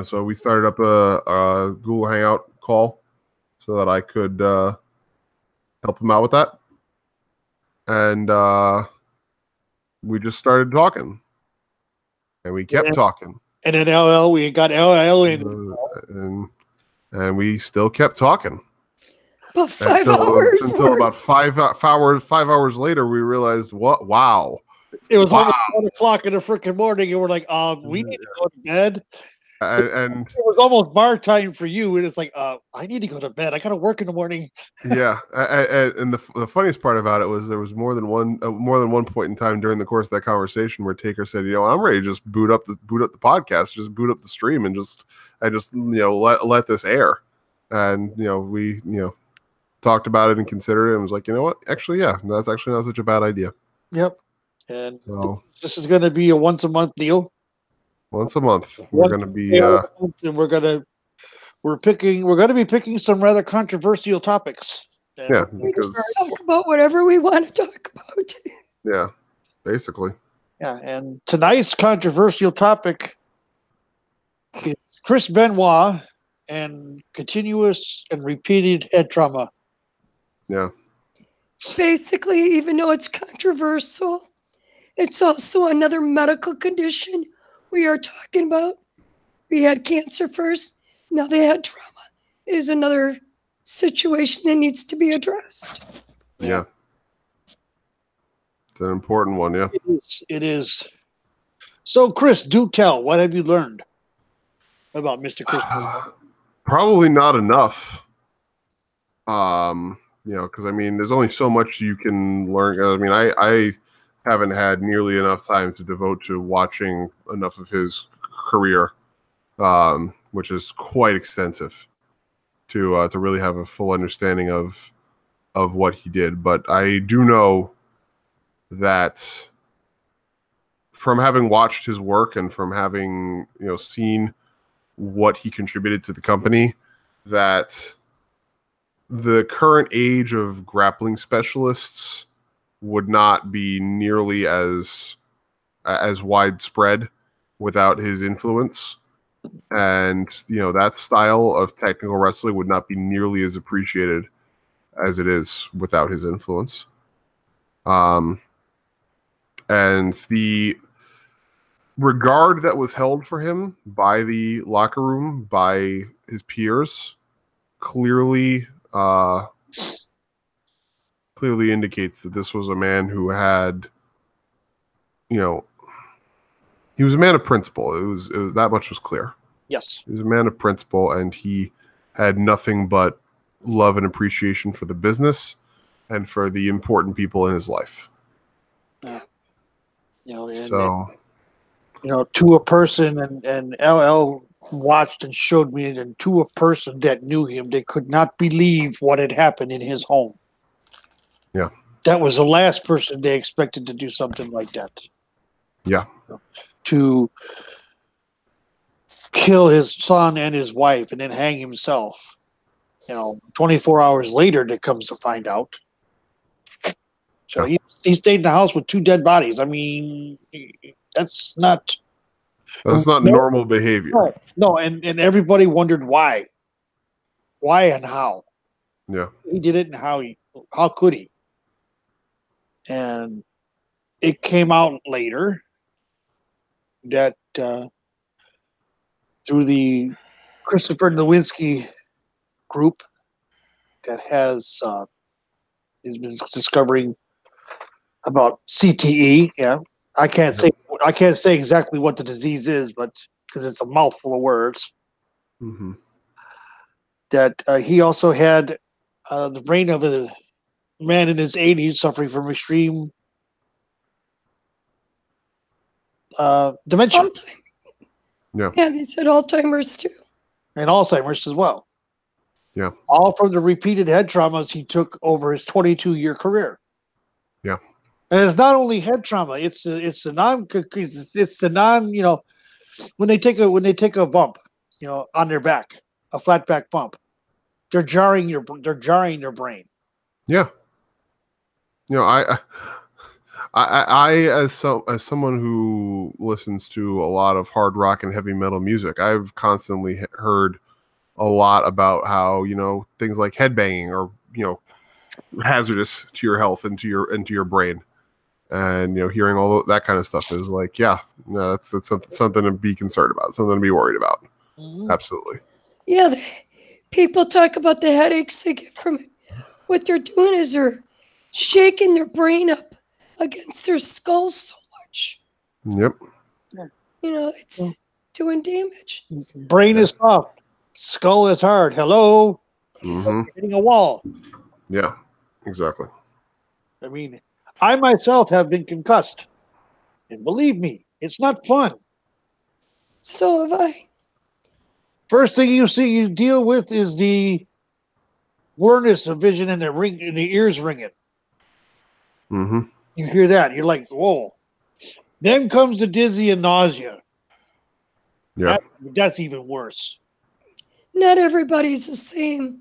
so we started up a Google Hangout call so that I could help him out with that. And we just started talking. And we kept talking. And then we got LL in. And we still kept talking. About 5 hours. Until about 5 hours later, we realized, wow. It was almost 1 o'clock in the freaking morning, and we're like, we need to go to bed. And it was almost bar time for you, and it's like, I need to go to bed. I got to work in the morning. Yeah, and the funniest part about it was there was more than one point in time during the course of that conversation where Taker said, I'm ready to just boot up the podcast, just boot up the stream, and just let this air. And we talked about it and considered it, and was like, you know what? Actually, yeah, that's actually not such a bad idea. Yep. And so this is going to be a once a month deal. Once a month, we're going to be, and we're going to be picking some rather controversial topics. And yeah, we can talk about whatever we want to talk about. Yeah, basically. Yeah, and tonight's controversial topic is Chris Benoit and continuous and repeated head trauma. Yeah. Basically, even though it's controversial, it's also another medical condition we are talking about. We had cancer first, now they had trauma. Is another situation that needs to be addressed. Yeah. It's an important one, yeah. It is. So, Chris, do tell. What have you learned about Mr. Chris Benoit? Probably not enough. Because there's only so much you can learn. I haven't had nearly enough time to devote to watching enough of his career, which is quite extensive, to really have a full understanding of what he did. But I do know that from having watched his work and from having seen what he contributed to the company, that the current age of grappling specialists would not be nearly as as widespread without his influence. And, that style of technical wrestling would not be nearly as appreciated as it is without his influence. And the regard that was held for him by the locker room, by his peers, clearly indicates that this was a man who had, he was a man of principle. It was that much was clear. Yes. He was a man of principle, and he had nothing but love and appreciation for the business and for the important people in his life. Yeah. To a person, and LL watched and showed me, and to a person that knew him, they could not believe what had happened in his home. Yeah. That was the last person they expected to do something like that. Yeah. To kill his son and his wife and then hang himself. 24 hours later, that comes to find out. So he stayed in the house with 2 dead bodies. I mean, that's not normal behavior. No, and everybody wondered why. Why and how. Yeah. He did it, and how could he? And it came out later that through the Christopher Nowinski group that has been discovering about CTE. Yeah, I can't say exactly what the disease is, but because it's a mouthful of words. Mm-hmm. That he also had the brain of a man in his 80s suffering from extreme dementia. Yeah. Yeah, they said Alzheimer's too. And Alzheimer's as well. Yeah. All from the repeated head traumas he took over his 22-year career. Yeah. And it's not only head trauma, it's the non when they take a bump, on their back, a flat back bump, they're jarring their brain. Yeah. I as someone who listens to a lot of hard rock and heavy metal music, I've constantly heard a lot about how, things like headbanging are, hazardous to your health and to your brain. And, hearing all that kind of stuff is like, that's something to be concerned about, something to be worried about. Mm-hmm. Absolutely. Yeah. People talk about the headaches they get from it. What they're doing is they're shaking their brain up against their skull so much. Yep. It's doing damage. Brain is soft. Skull is hard. Hello. Mm-hmm. Hitting a wall. Yeah, exactly. I mean, I myself have been concussed. And believe me, it's not fun. So have I. First thing you deal with is the blurriness of vision and the ears ringing. Mm-hmm. You hear that, you're like, whoa. Then comes the dizzy and nausea. Yeah. That's even worse. Not everybody's the same.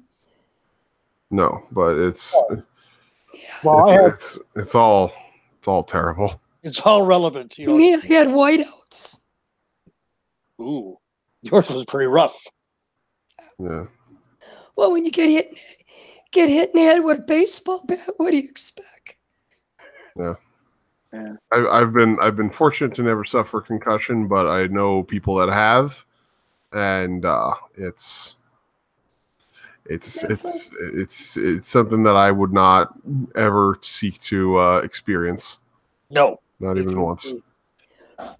No, but it's it's all terrible. It's all relevant. Me, I had whiteouts. Ooh, yours was pretty rough. Yeah. Well, when you get hit in the head with a baseball bat, what do you expect? Yeah. I've been fortunate to never suffer concussion, but I know people that have, and it's something that I would not ever seek to experience. No, not even once.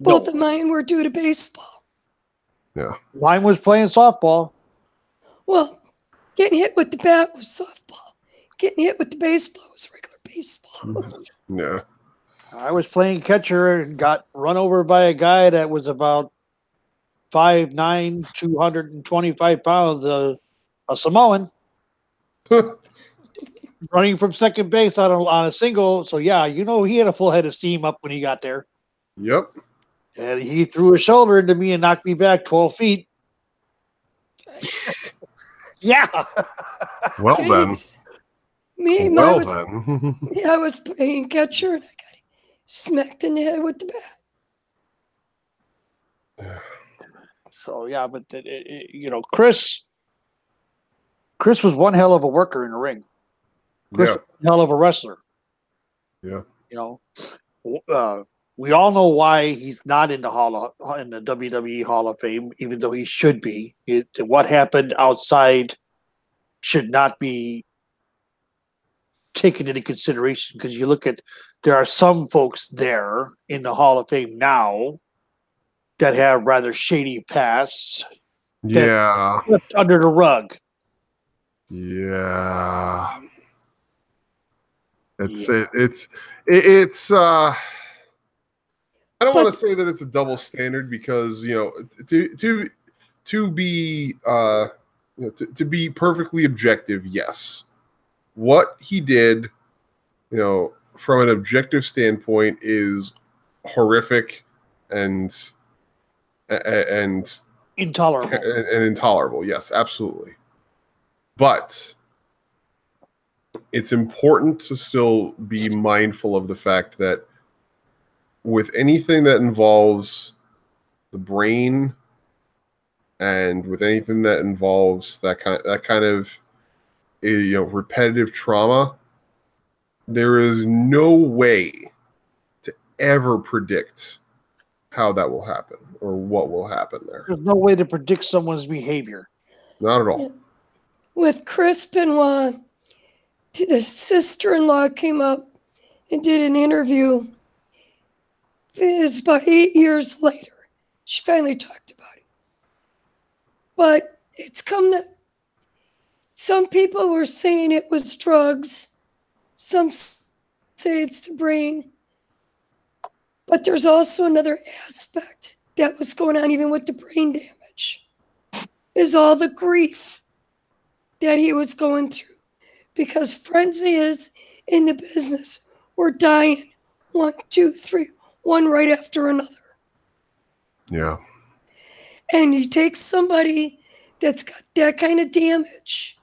Both of mine were due to baseball. Yeah, mine was playing softball. Well, getting hit with the bat was softball. Getting hit with the baseball was regular baseball. Yeah. I was playing catcher and got run over by a guy that was about 5'9", 225 pounds, a Samoan, running from second base on a single. So, he had a full head of steam up when he got there. Yep. And he threw a shoulder into me and knocked me back 12 feet. Yeah. Well, then. I was playing catcher and I got smacked in the head with the bat. So yeah, but Chris was one hell of a worker in the ring. Chris was one hell of a wrestler. Yeah. We all know why he's not in the WWE Hall of Fame, even though he should be. What happened outside should not be taken into consideration, because you look at, there are some folks there in the Hall of Fame now that have rather shady pasts. Yeah. Slipped under the rug. Yeah. It's I don't want to say that it's a double standard, because to be to be perfectly objective, yes, what he did, from an objective standpoint, is horrific and intolerable. And intolerable. Yes, absolutely. But it's important to still be mindful of the fact that with anything that involves the brain, and with anything that involves that kind of repetitive trauma, there is no way to ever predict how that will happen or what will happen there. There's no way to predict someone's behavior. Not at all. Yeah. With Chris Benoit, the sister-in-law came up and did an interview. It was about 8 years later. She finally talked about it. But it's come to, some people were saying it was drugs. Some say it's the brain. But there's also another aspect that was going on even with the brain damage, is all the grief that he was going through. Because friends of his in the business were dying, 1, 2, 3, one right after another. Yeah. And you take somebody that's got that kind of damage,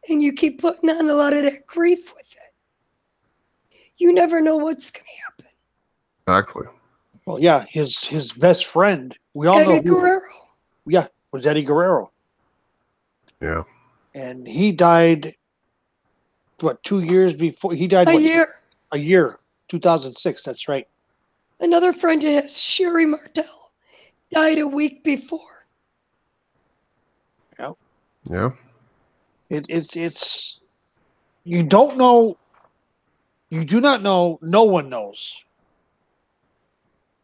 and you keep putting on a lot of that grief with it, you never know what's going to happen. Exactly. Well, yeah, his best friend, we all Eddie know. Guerrero. Yeah, was Eddie Guerrero. Yeah. And he died, 2 years before? He died a year, 2006, that's right. Another friend of his, Sherry Martel, died a week before. Yeah. Yeah. It's you don't know, you do not know, no one knows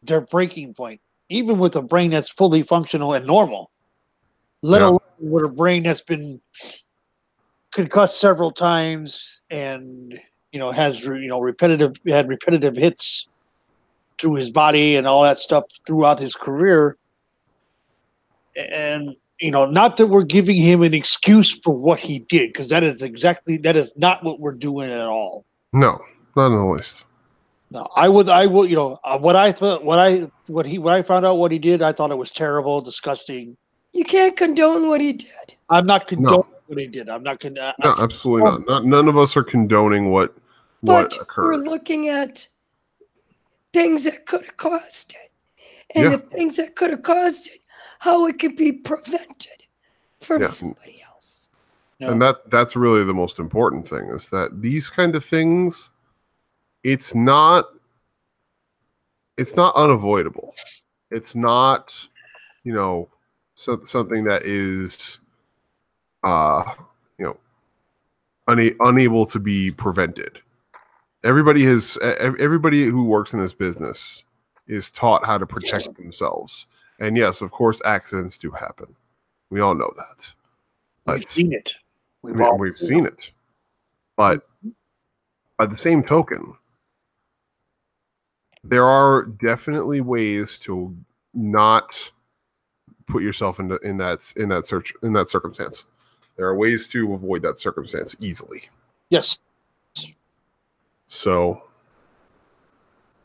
their breaking point, even with a brain that's fully functional and normal, let alone with a brain that's been concussed several times and has repetitive hits through his body and all that stuff throughout his career. And not that we're giving him an excuse for what he did, because that is not what we're doing at all. No, not in the least. No, I would, what I thought, when I found out what he did, I thought it was terrible, disgusting. You can't condone what he did. I'm not condoning what he did. I'm not condoning. No, absolutely not. None of us are condoning what occurred. We're looking at things that could have caused it, and the things that could have caused it, how it could be prevented from somebody else. No. And that's really the most important thing, is that these kind of things, it's not unavoidable. It's not, something that is, unable to be prevented. Everybody who works in this business is taught how to protect themselves. And yes, of course, accidents do happen. We all know that. We've seen it. We've seen it. But by the same token, there are definitely ways to not put yourself in that circumstance. There are ways to avoid that circumstance easily. Yes. So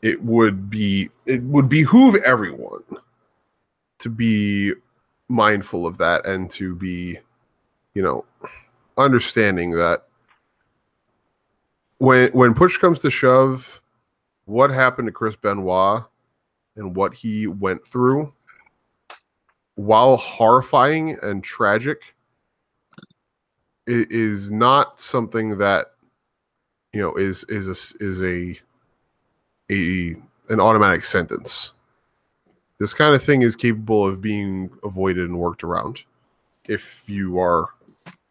it would behoove everyone to be mindful of that, and to be, understanding that when push comes to shove, what happened to Chris Benoit and what he went through while horrifying and tragic, it is not something that is an automatic sentence. This kind of thing is capable of being avoided and worked around if you are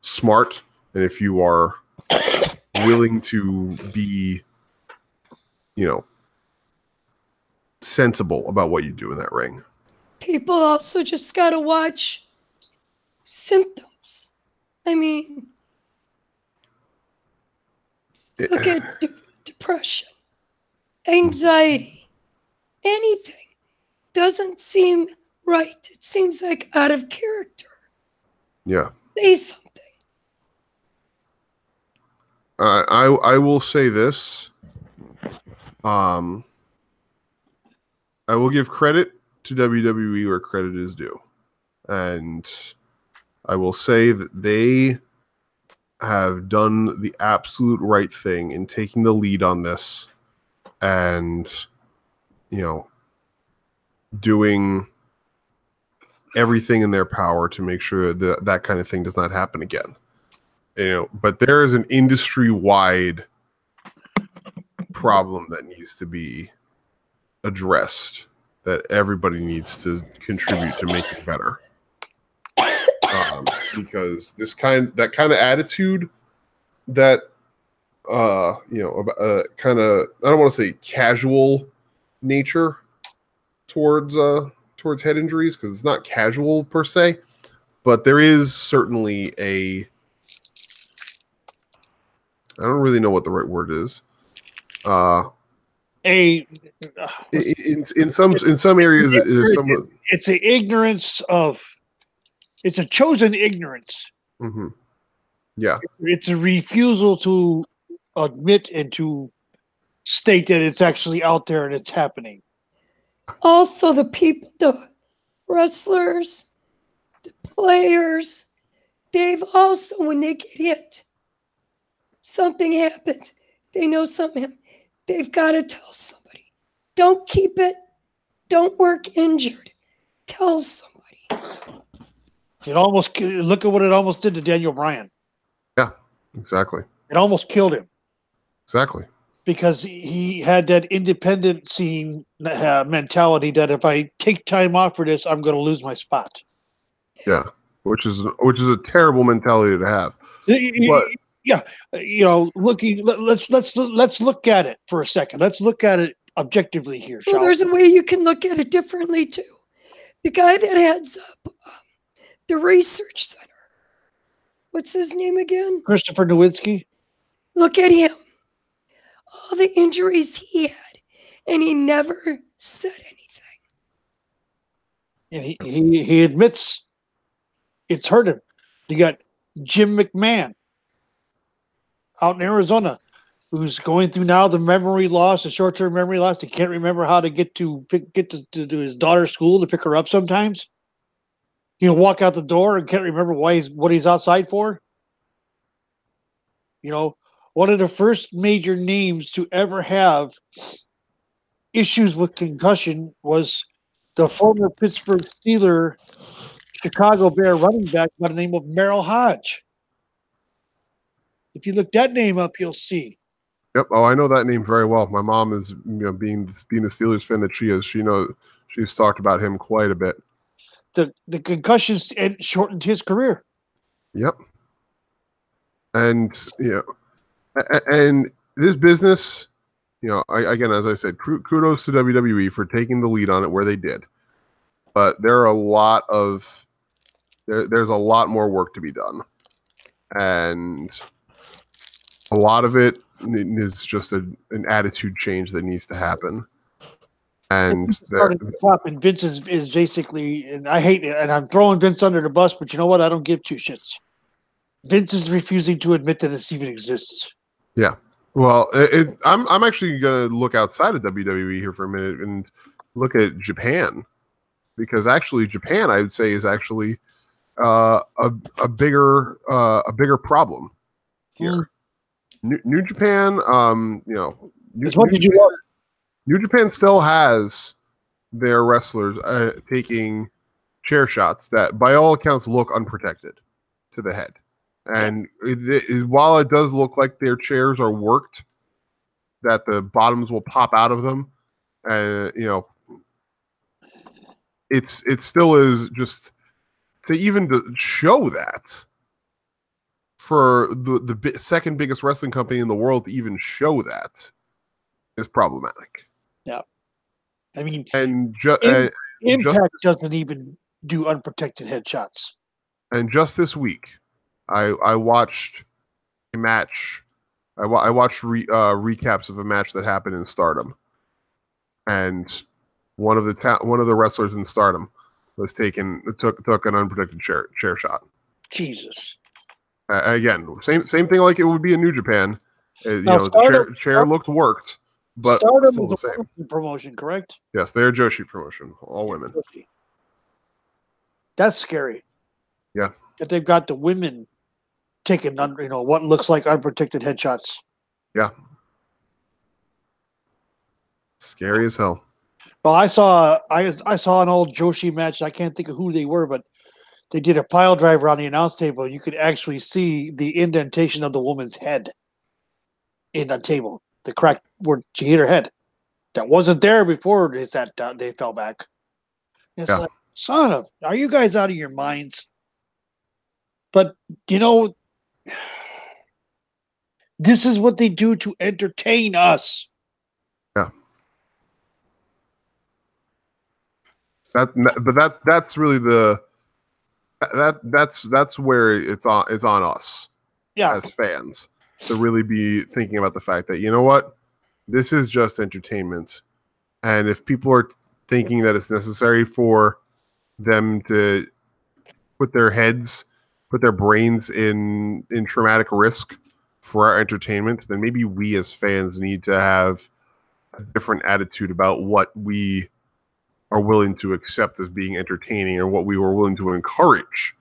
smart and if you are willing to be, sensible about what you do in that ring. People also just got to watch symptoms. I mean, look at depression, anxiety, anything. Doesn't seem right. It seems like out of character. Yeah. Say something. I will say this. I will give credit to WWE where credit is due. And I will say that they have done the absolute right thing in taking the lead on this and, doing everything in their power to make sure that that kind of thing does not happen again. But there is an industry-wide problem that needs to be addressed, that everybody needs to contribute to make it better. Because that kind of attitude that kind of, I don't want to say casual nature towards head injuries, because it's not casual per se, but there is certainly I don't really know what the right word is. In some areas, it's an ignorance of. It's a chosen ignorance. Mm-hmm. Yeah, it's a refusal to admit and to state that it's actually out there and it's happening. Also, the people, the wrestlers, the players, they've also, when they get hit, something happens, they know something happened, they've got to tell somebody. Don't keep it. Don't work injured. Tell somebody. Look at what it almost did to Daniel Bryan. Yeah, exactly. It almost killed him. Exactly. Because he had that independent scene mentality that if I take time off for this, I'm going to lose my spot. Yeah, which is a terrible mentality to have. But, yeah, let's look at it for a second. Let's look at it objectively here. Well, there's a way you can look at it differently too. The guy that heads up the research center, what's his name again? Christopher Nowinski. Look at him. All the injuries he had, and he never said anything. And he admits it's hurt him. You got Jim McMahon out in Arizona, who's going through now the memory loss, the short-term memory loss. He can't remember how to get to his daughter's school to pick her up sometimes. He'll walk out the door and can't remember what he's outside for. One of the first major names to ever have issues with concussion was the former Pittsburgh Steeler, Chicago Bear running back by the name of Merrill Hodge. If you look that name up, you'll see. Yep. Oh, I know that name very well. My mom is, being a Steelers fan that she is. She's talked about him quite a bit. The concussions shortened his career. Yep. And and this business, again, as I said, kudos to WWE for taking the lead on it where they did. But there's a lot more work to be done, and a lot of it is just an attitude change that needs to happen. And Vince is basically, and I hate it, and I'm throwing Vince under the bus, but you know what? I don't give two shits. Vince is refusing to admit that this even exists. Yeah. Well, I'm actually going to look outside of WWE here for a minute and look at Japan, because actually Japan, I would say, is actually a bigger problem here. New Japan, New Japan still has their wrestlers taking chair shots that, by all accounts, look unprotected to the head. And while it does look like their chairs are worked, that the bottoms will pop out of them, and it still is just to even to show that for the second biggest wrestling company in the world to even show that is problematic. Yeah, I mean, and Impact doesn't even do unprotected headshots. And just this week, I watched a match. I watched recaps of a match that happened in Stardom, and one of the wrestlers in Stardom was took an unprotected chair shot. Jesus. Again, same thing like it would be in New Japan. Stardom, the chair looked worked, but Stardom still the is a same promotion, correct? Yes, they're a Joshi promotion, all women. That's scary. Yeah, that they've got the women taking what looks like unprotected headshots. Yeah, scary as hell. Well, I saw an old Joshi match. I can't think of who they were, but they did a pile driver on the announce table. You could actually see the indentation of the woman's head in the table, the crack where she hit her head. That wasn't there before they sat down. They fell back. It's like, son of, are you guys out of your minds? But this is what they do to entertain us. Yeah. That's really that's where it's on us. Yeah. As fans to really be thinking about the fact that, you know what, this is just entertainment. And if people are thinking that it's necessary for them to put their brains in traumatic risk for our entertainment, then maybe we as fans need to have a different attitude about what we are willing to accept as being entertaining or what we were willing to encourage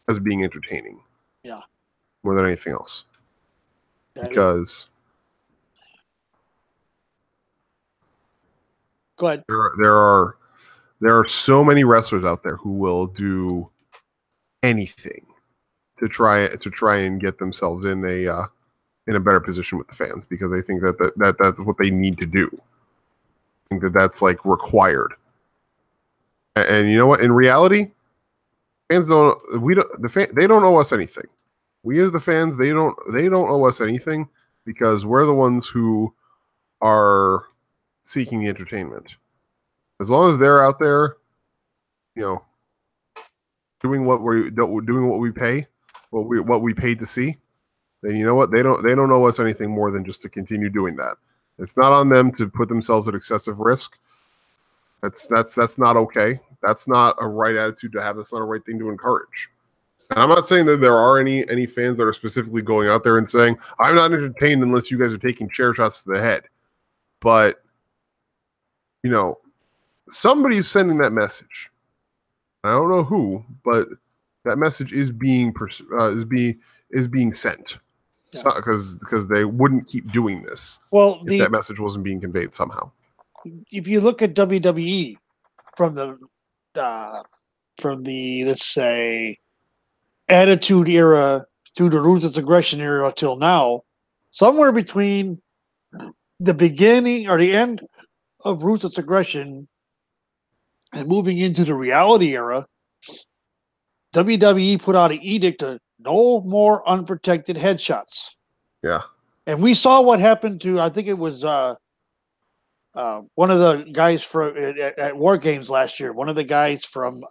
as being entertaining. Yeah. More than anything else. Because go ahead. There are so many wrestlers out there who will do anything to try and get themselves in a better position with the fans, because they think that's what they need to do. I think that's like required. And you know what? In reality, fans they don't owe us anything. We as the fans, they don't owe us anything, because we're the ones who are seeking the entertainment. As long as they're out there, doing what we pay, what we paid to see, then you know what, they don't owe us anything more than just to continue doing that. It's not on them to put themselves at excessive risk. That's not okay. That's not a right attitude to have. That's not a right thing to encourage. And I'm not saying that there are any fans that are specifically going out there and saying, I'm not entertained unless you guys are taking chair shots to the head. But, somebody's sending that message. I don't know who, but that message is being sent. Because they wouldn't keep doing this. Well, if that message wasn't being conveyed somehow. If you look at WWE from the let's say Attitude Era through the Ruthless Aggression Era till now, somewhere between the beginning or the end of Ruthless Aggression and moving into the Reality Era, WWE put out an edict of no more unprotected headshots. Yeah. And we saw what happened to, I think it was one of the guys at War Games last year, one of the guys from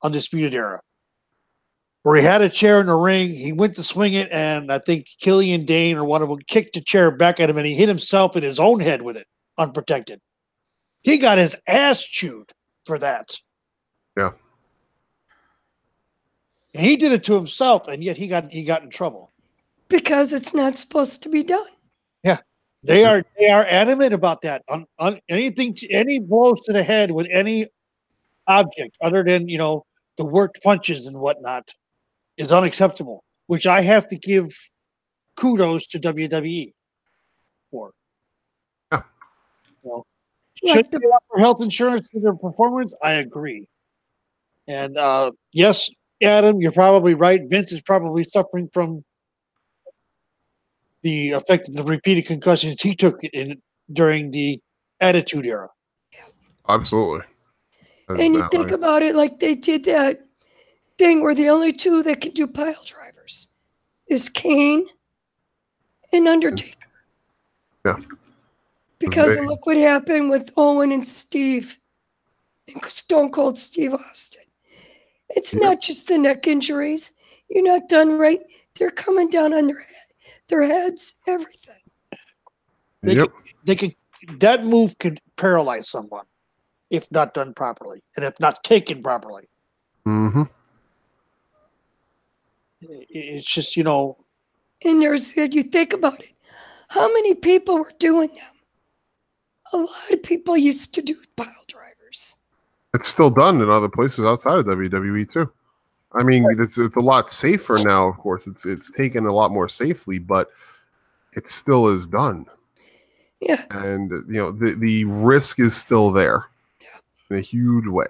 Undisputed Era, where he had a chair in the ring. He went to swing it, and I think Killian Dane or one of them kicked the chair back at him, and he hit himself in his own head with it, unprotected. He got his ass chewed for that. Yeah. And he did it to himself, and yet he got in trouble. Because it's not supposed to be done. Yeah. They are adamant about that. Any blows to the head with any object other than, the worked punches and whatnot is unacceptable, which I have to give kudos to WWE for. Yeah. Should they offer health insurance to their performers? I agree. And yes, Adam, you're probably right. Vince is probably suffering from the effect of the repeated concussions he took during the Attitude Era. Absolutely. And you think about it, like they did that thing where the only two that can do pile drivers is Kane and Undertaker. Yeah. Because look what happened with Owen and Steve and Stone Cold Steve Austin. It's not just the neck injuries. You're not done right. They're coming down on their heads, everything. That move could paralyze someone if not done properly and if not taken properly. Mm-hmm. It's just, you know. And you think about it. How many people were doing them? A lot of people used to do pile drivers. It's still done in other places outside of WWE too. I mean, it's a lot safer now. Of course, it's taken a lot more safely, but it still is done. Yeah, and you know the risk is still there, in a huge way.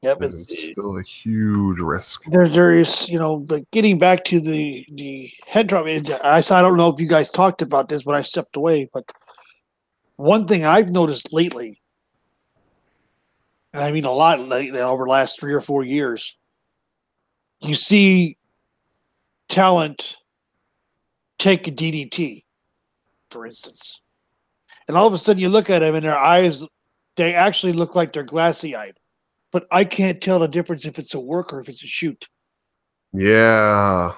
Yep, it's still a huge risk. There is, you know, but getting back to the head drop. I don't know if you guys talked about this when I stepped away, but one thing I've noticed lately, and I mean a lot lately, over the last 3 or 4 years, you see talent take a DDT, for instance, and all of a sudden you look at them and their eyes, they actually look like they're glassy-eyed. But I can't tell the difference if it's a work or if it's a shoot. Yeah.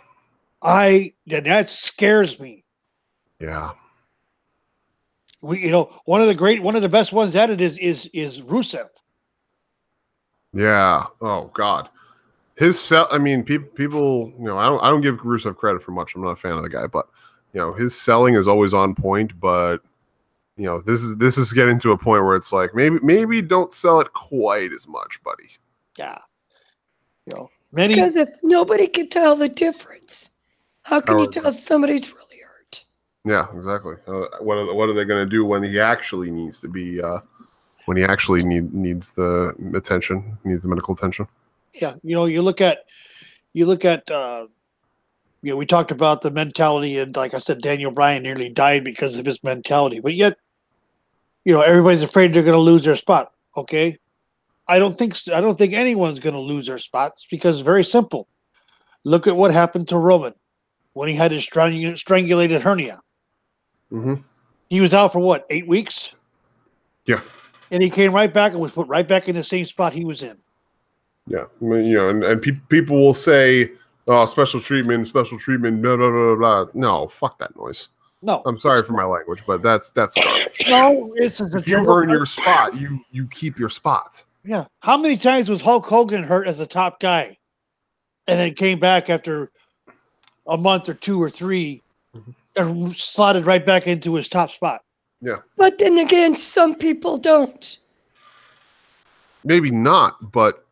That scares me. Yeah. One of the best ones at it is Rusev. Yeah. Oh God. His sell. I mean, people. You know, I don't give Rusev credit for much. I'm not a fan of the guy, but you know, his selling is always on point. But you know, this is getting to a point where it's like maybe don't sell it quite as much, buddy. Yeah. You know, because if nobody can tell the difference, how can you tell if somebody's really hurt? Yeah, exactly. What are they going to do when he actually needs to be? When he actually needs the attention, needs the medical attention. Yeah, you know, you look at. You know, we talked about the mentality, and like I said, Daniel Bryan nearly died because of his mentality. But yet, you know, everybody's afraid they're going to lose their spot. Okay, I don't think anyone's going to lose their spots because it's very simple. Look at what happened to Roman when he had his strangulated hernia. Mm-hmm. He was out for what, 8 weeks? Yeah, and he came right back and was put right back in the same spot he was in. Yeah, I mean, you know, and people will say, "Oh, special treatment, blah blah blah blah." No, fuck that noise. No, I'm sorry for my language, but that's garbage. No, if you earn your spot, you keep your spot. Yeah. How many times was Hulk Hogan hurt as a top guy, and then came back after a month or 2 or 3, and slotted right back into his top spot? Yeah. But then again, some people don't. Maybe not, but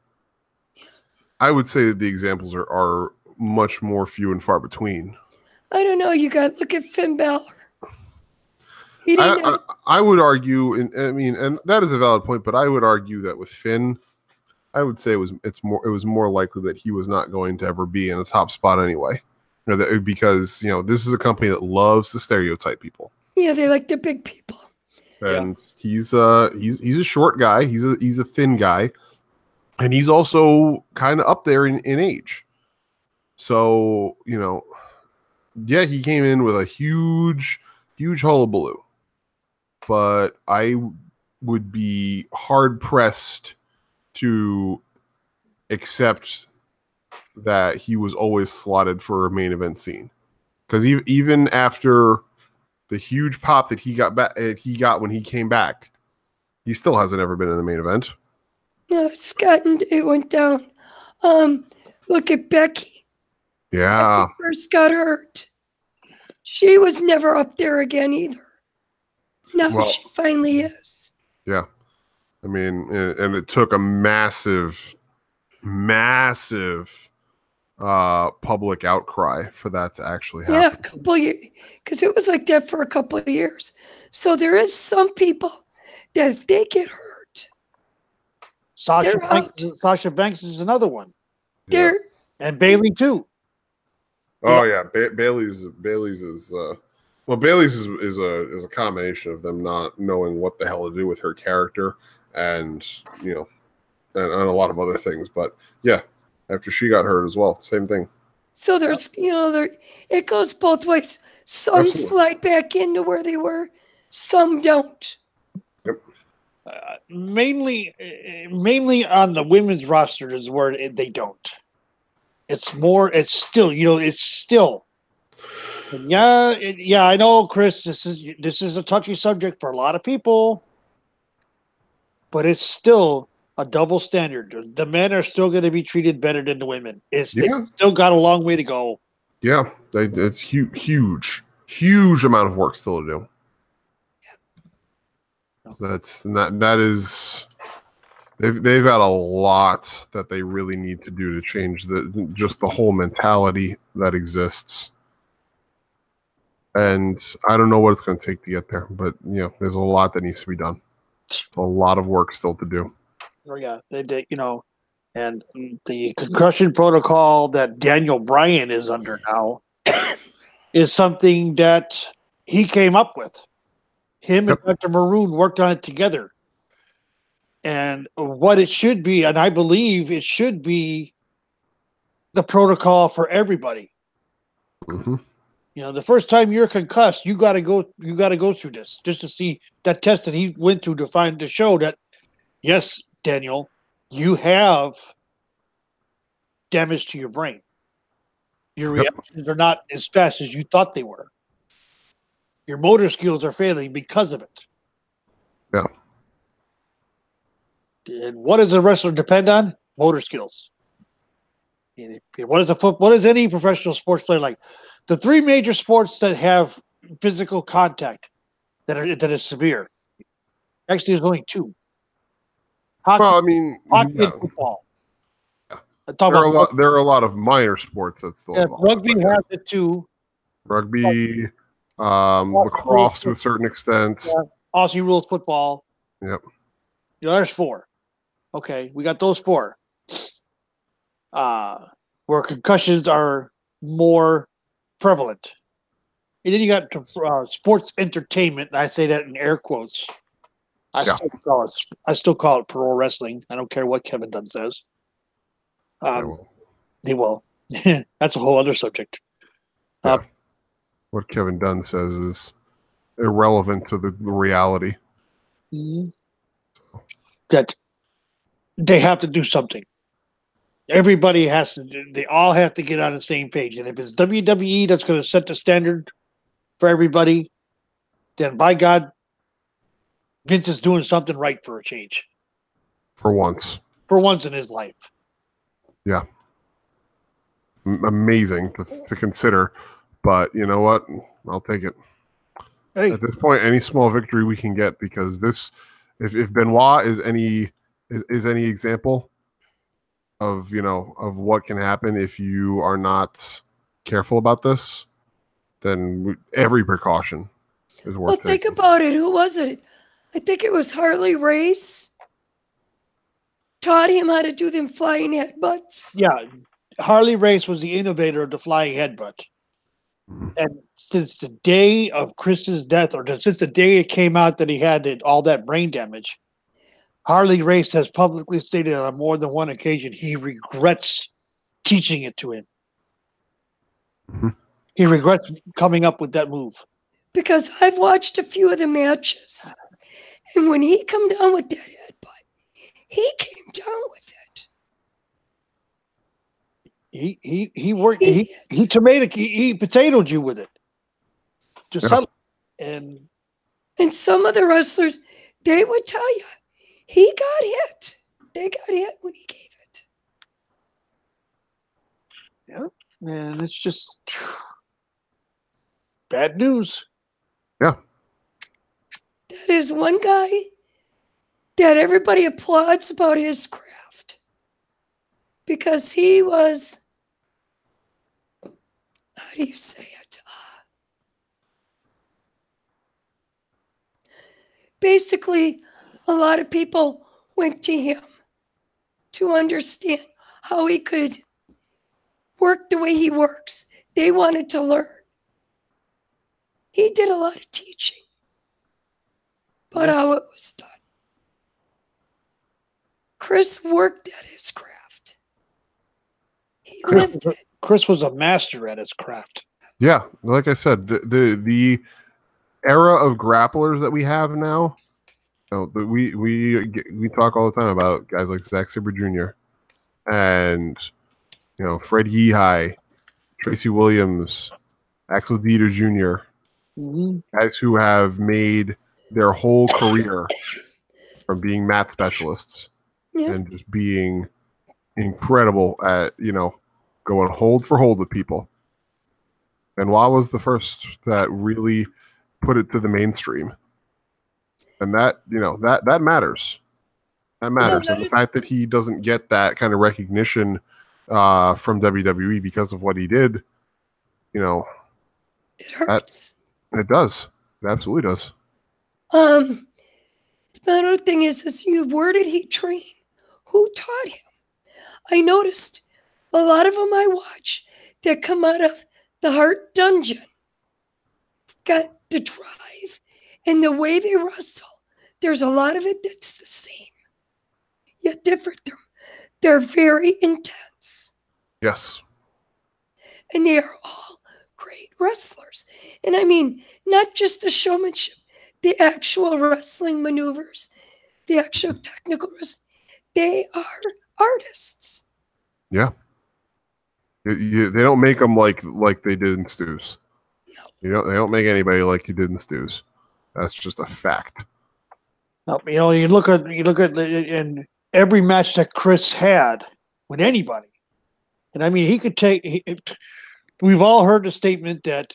I would say that the examples are much more few and far between. I don't know. You got to look at Finn Balor. I would argue, and that is a valid point, but I would argue that with Finn, I would say it was more likely that he was not going to ever be in a top spot anyway. You know, because you know this is a company that loves to stereotype people. Yeah, they like the big people. And he's a short guy. He's a thin guy. And he's also kind of up there in age. So, you know, yeah, he came in with a huge hullabaloo. But I would be hard-pressed to accept that he was always slotted for a main event scene. Because even after the huge pop that he got when he came back, he still hasn't ever been in the main event. No, Scott, and it went down. Look at Becky. Yeah. Becky first got hurt. She was never up there again either. Now she finally is. Yeah. I mean, and it took a massive public outcry for that to actually happen. Yeah, a couple years, because it was like that for a couple of years. So there is some people that if they get hurt, Sasha They're out. Sasha Banks is another one, They're and Bailey too. Oh yeah, Bailey's is well, Bailey's is a combination of them not knowing what the hell to do with her character, and and a lot of other things. But yeah, after she got hurt as well, same thing. so there's it goes both ways. Some Absolutely. slide back into where they were, some don't. Yep. Mainly on the women's roster is where they don't. It's still. Yeah, I know, Chris. This is a touchy subject for a lot of people, but it's still a double standard. The men are still going to be treated better than the women. They still got a long way to go. Yeah, it's huge amount of work still to do. That is they've got a lot that they really need to do to change the whole mentality that exists. And I don't know what it's going to take to get there, but there's a lot that needs to be done. A lot of work still to do. Oh yeah, they did. And the concussion protocol that Daniel Bryan is under now is something that he came up with. Him and Dr. Maroon worked on it together. And what it should be, and I believe it should be the protocol for everybody. Mm-hmm. The first time you're concussed, you got to go through this just to see that test that he went through to show that, yes, Daniel, you have damage to your brain. Your reactions are not as fast as you thought they were. Your motor skills are failing because of it. Yeah. And what does a wrestler depend on? Motor skills. And what is any professional sports player like? The three major sports that have physical contact that is severe. Actually, there's only two. Hockey, hockey and football. Yeah. There are a lot of minor sports that still involve. Rugby has it too. Rugby, lacrosse to a certain extent. Yeah. Aussie rules football. Yep. There's four. Okay, we got those four. Where concussions are more prevalent. And then you got sports entertainment. And I say that in air quotes. I still call it pro wrestling. I don't care what Kevin Dunn says. He will. That's a whole other subject. What Kevin Dunn says is irrelevant to the reality. Mm-hmm. That they have to do something. Everybody has to. They all have to get on the same page. And if it's WWE that's going to set the standard for everybody, then by God, Vince is doing something right for a change. For once. For once in his life. Yeah. Amazing to consider. But you know what? I'll take it. Hey. At this point, any small victory we can get, because this, if Benoit is any example of what can happen if you are not careful about this, then every precaution is worth taking. Think about it. Who was it? I think it was Harley Race. Taught him how to do them flying headbutts. Yeah, Harley Race was the innovator of the flying headbutt. Mm-hmm. And since the day of Chris's death, or since the day it came out that he had all that brain damage, Harley Race has publicly stated on more than one occasion he regrets teaching it to him. Mm-hmm. He regrets coming up with that move. Because I've watched a few of the matches, and when he come down with that headbutt, he came down with it. He worked. He potatoed you with it. Just subtle. And some of the wrestlers, they would tell you, he got hit. They got hit when he gave it. Yeah, man, it's just bad news. Yeah. That is one guy that everybody applauds about his craft. Because he was, how do you say it? Basically, a lot of people went to him to understand how he could work the way he works. They wanted to learn. He did a lot of teaching about how it was done. Chris worked at his craft. He lived it. Chris was a master at his craft. Yeah, like I said, the era of grapplers that we have now, we talk all the time about guys like Zack Sabre Jr. and Fred Yehai, Tracy Williams, Axel Dieter Jr. Guys who have made their whole career from being mat specialists and just being incredible at going hold for hold with people. Benoit was the first that really put it to the mainstream, and that matters. That matters. And the fact that he doesn't get that kind of recognition from WWE because of what he did, it hurts. It does. It absolutely does. The other thing is where did he train? Who taught him? I noticed a lot of them I watch that come out of the Heart Dungeon got the drive and the way they wrestle. There's a lot of it that's the same, yet different. They're very intense. Yes. And they are all great wrestlers. And I mean, not just the showmanship, the actual wrestling maneuvers, the actual technical wrestling. They are artists. Yeah. They don't make them like they did in Stews. No. They don't make anybody like you did in Stews. That's just a fact. No, you look at in every match that Chris had with anybody, and I mean he could take. We've all heard the statement that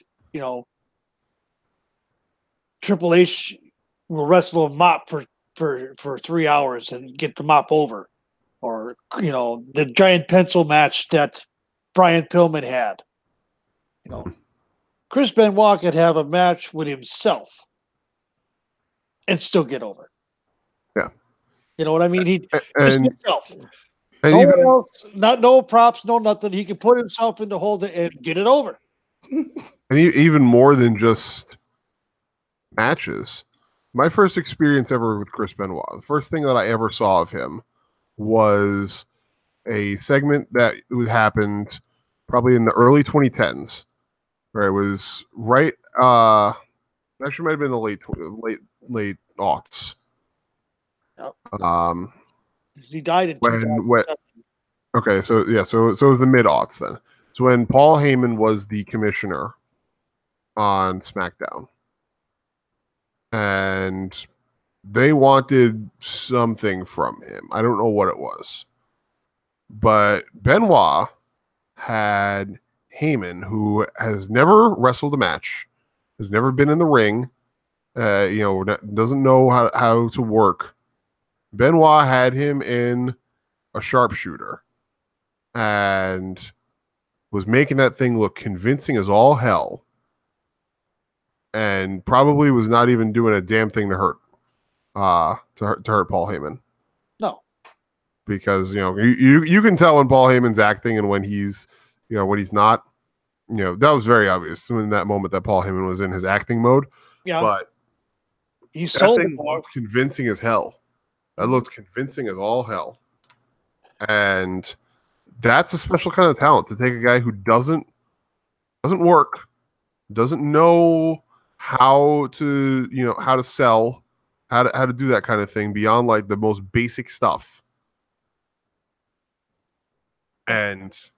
Triple H will wrestle a mop for 3 hours and get the mop over, or the giant pencil match that Brian Pillman had. Chris Benoit could have a match with himself and still get over. Yeah. You know what I mean? He just himself. No props, no nothing. He can put himself in the hole and get it over. And even more than just matches. My first experience ever with Chris Benoit, the first thing that I ever saw of him was a segment that happened probably in the early 2010s, where it was actually might have been the late aughts. Yep. He died in okay, so it was the mid aughts then. So when Paul Heyman was the commissioner on SmackDown, and they wanted something from him. I don't know what it was, but Benoit had Heyman, who has never wrestled a match, has never been in the ring, doesn't know how to work. Benoit had him in a sharpshooter and was making that thing look convincing as all hell, and probably was not even doing a damn thing to hurt Paul Heyman. No, because you can tell when Paul Heyman's acting and when he's when he's not. That was very obvious in that moment that Paul Heyman was in his acting mode. Yeah, but he sold it looked convincing as hell. That looked convincing as all hell, and that's a special kind of talent to take a guy who doesn't work, doesn't know how to how to sell, how to do that kind of thing beyond like the most basic stuff, and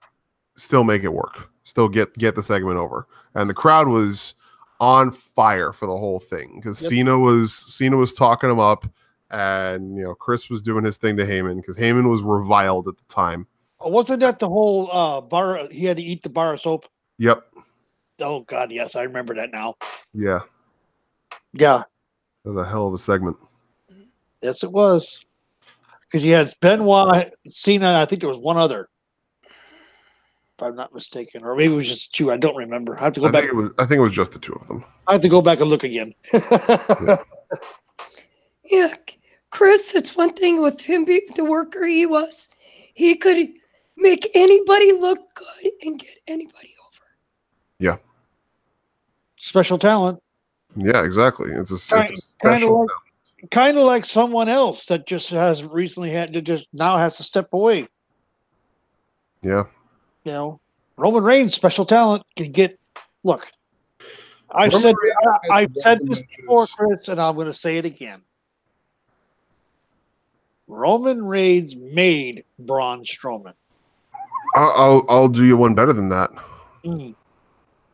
still make it work, still get the segment over. And the crowd was on fire for the whole thing because Cena was talking him up, and Chris was doing his thing to Heyman because Heyman was reviled at the time. Wasn't that the whole bar? He had to eat the bar of soap. Yep. Oh God, yes, I remember that now. Yeah. Yeah. That was a hell of a segment. Yes, it was. Because you had Benoit, Cena, I think there was one other, if I'm not mistaken, or maybe it was just two. I don't remember. I have to go back. I think it was just the two of them. I have to go back and look again. Yeah, Chris, it's one thing with him being the worker he was. He could make anybody look good and get anybody over. Yeah. Special talent. Yeah, exactly. It's a Kind special of like someone else that just has recently had to just now has to step away. Yeah. You know, Roman Reigns, special talent, can get. Look, I've said this before, Chris, and I'm going to say it again. Roman Reigns made Braun Strowman. I'll do you one better than that. Mm.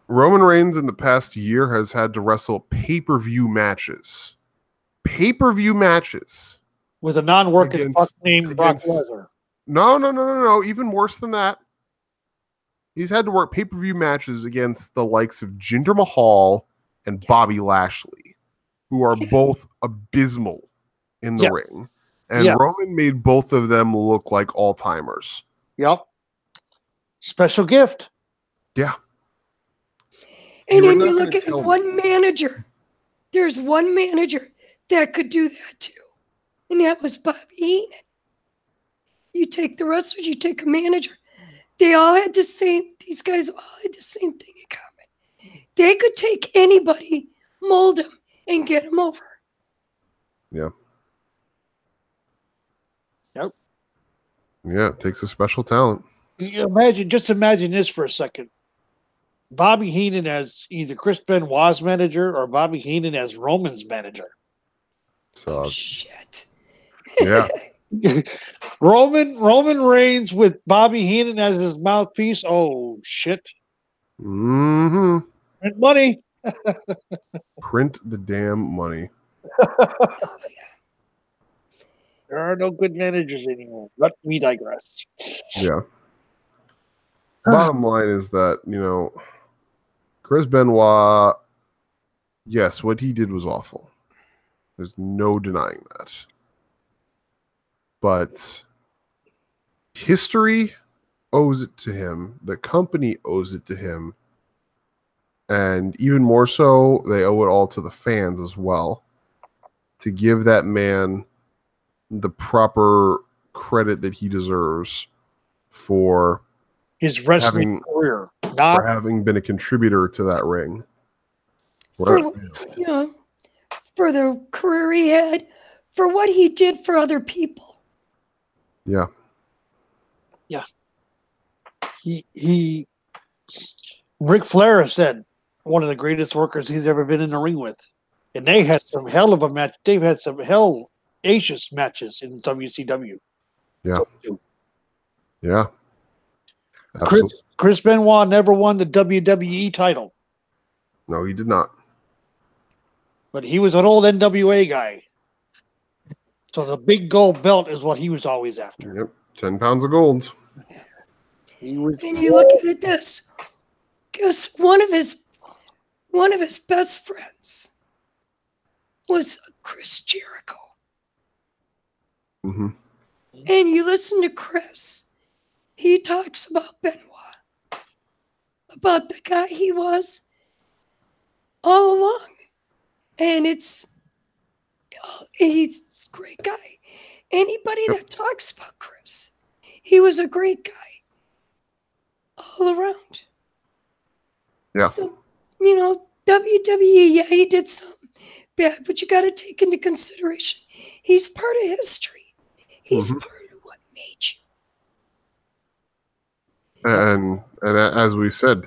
Roman Reigns in the past year has had to wrestle pay-per-view matches. Pay-per-view matches. With a non-working fuck named Brock Lesnar. No. Even worse than that. He's had to work pay-per-view matches against the likes of Jinder Mahal and Bobby Lashley, who are both abysmal in the ring. And Roman made both of them look like all-timers. Yep. Special gift. Yeah. And then you look at one manager. There's one manager that could do that too. And that was Bobby Heenan. You take the wrestlers, you take a manager. They all had these guys all had the same thing in common. They could take anybody, mold them, and get them over. Yeah. Yep. Yeah, it takes a special talent. Just imagine this for a second. Bobby Heenan as either Chris Benoit's manager or Bobby Heenan as Roman's manager. So shit. Yeah. Roman Reigns with Bobby Heenan as his mouthpiece. Oh shit. Mm-hmm. Print money. Print the damn money. There are no good managers anymore. But we digress. Yeah. Bottom line is that, Chris Benoit, yes, what he did was awful. There's no denying that. But history owes it to him. The company owes it to him. And even more so, they owe it all to the fans as well. To give that man the proper credit that he deserves for his wrestling career. For having been a contributor to that ring. For the career he had, for what he did for other people. Yeah. Yeah. Ric Flair said one of the greatest workers he's ever been in the ring with. And they had some hell of a match. They've had some hellacious matches in WCW. Yeah. Yeah. Chris Benoit never won the WWE title. No, he did not. But he was an old NWA guy. So the big gold belt is what he was always after. Yep. 10 pounds of gold. And you look at this. Guess one of his best friends was Chris Jericho. Mm-hmm. And you listen to Chris. He talks about Benoit, about the guy he was all along. And he's a great guy. Anybody that talks about Chris, he was a great guy all around. Yeah. So, WWE, he did some bad, but you got to take into consideration, he's part of history. He's part of what made you. And as we said,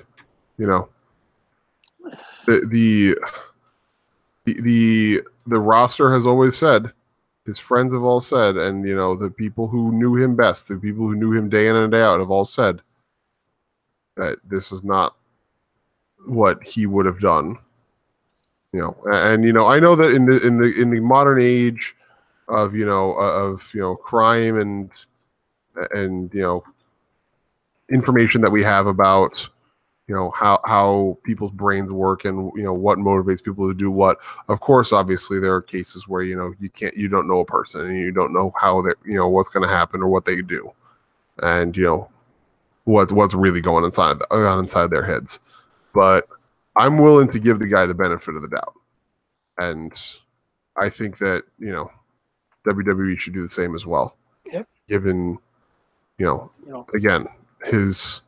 the roster has always said, his friends have all said, and the people who knew him best, the people who knew him day in and day out, have all said that this is not what he would have done. I know that in the modern age of crime and information that we have about how people's brains work and what motivates people to do what. Of course, obviously there are cases where you don't know a person and you don't know how that what's going to happen or what they do, and what's really going on inside their heads. But I'm willing to give the guy the benefit of the doubt, and I think that WWE should do the same as well. Yep. Given again, his